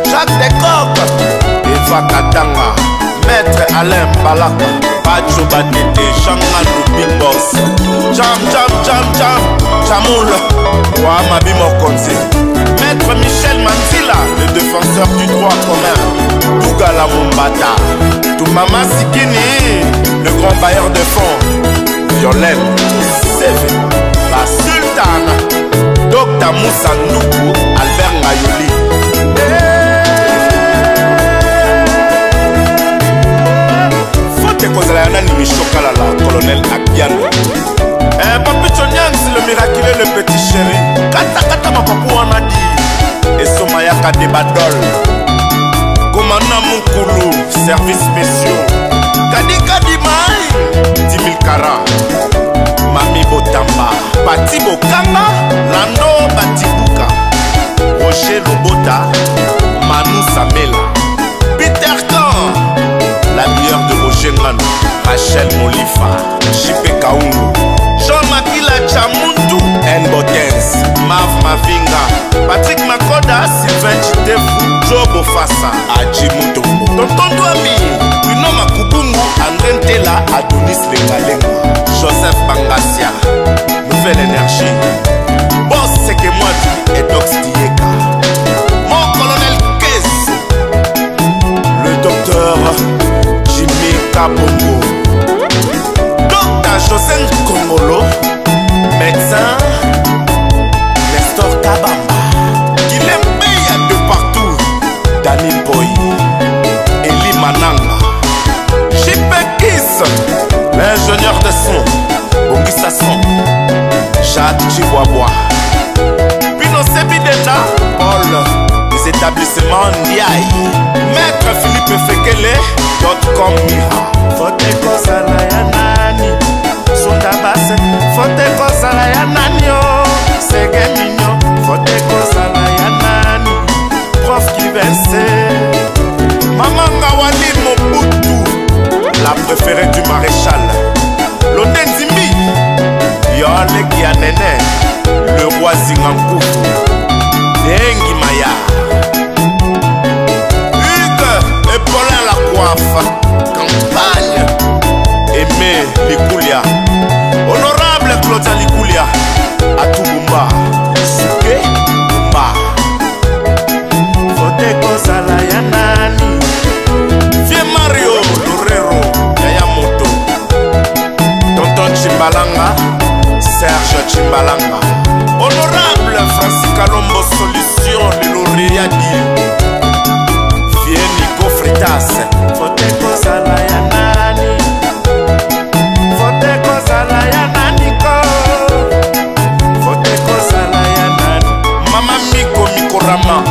Speaker 11: Jacques Decoq Eva Katanga Maître Alain Balaka Pacho Batete Changanou Big Boss Jam Jamoul Wamabi Mokonzi Maître Michel Manzila le défenseur du droit commun Dougala Mumbata Toumama Sikini le grand bailleur de fonds Violaine Seve la Sultane Dr Moussa Ndoukou Albert Ngayoli Fote kozala nani Michokala la colonel Abiano Papicho Nyangs le miraculeux le petit chéri Kata mapapu wanadi Esomayaka de Badol Komana Mukulu service spéciaux Kadi Mai 10 000 carats Mami Botamba Pati Bokanga Lando Batibuka Roger Lobota Manu Samela Peter Kan la meilleure de Roger Ngano Rachel Molifa JP Kaungu Jean Makila Chamuntu Nbotens Mav Mavinga Patrick Makoda Sylvain Chitefu Joe Bofassa Adji Mutombo Tonton Douami Bruno Makubungu André Ntela Adonis Lengalenga Joseph Bangassia Nouvelle énergie Boss Sekemwadi et Dox Dieka Mon colonel Kess le docteur Jimmy Kabongo Dr Josène Kongolo médecin Kabamba Kilembeya de partout Danny Boy Eli Mananga Jipekis l'ingénieur de son Bongisa Son Jacques Chihuahua Pino Sebidena Paul des établissements Ndiaye Maître Philippe Fekele .com Mira
Speaker 3: Fote kozala ya nani Sunda base Fote kozala ya nani oh Sege mignon Fote kozala ya nani Prof Kibense
Speaker 11: Mamanga Wali Mobutu la préférée du maréchal Londenzimbi Yole Kianene le roi Zingankufu Dengi Maya Hugues et Paulin la coiffe Campagne Aimé Likoulia Honorable Claudia Likoulia Atubumba Suke Bumba
Speaker 3: Fote kozala ya nani
Speaker 11: Vie Mario Lorero Yaya Moto Tonton Chimbalanga Serge Chimbalanga Honorable Francis Kalombo Solution Le Lauréadi Vie Nico Fritas
Speaker 3: Fote kozala ya nani Fote kozala ya nani ko
Speaker 11: Fote kozala ya nani Mama Miko Mikorama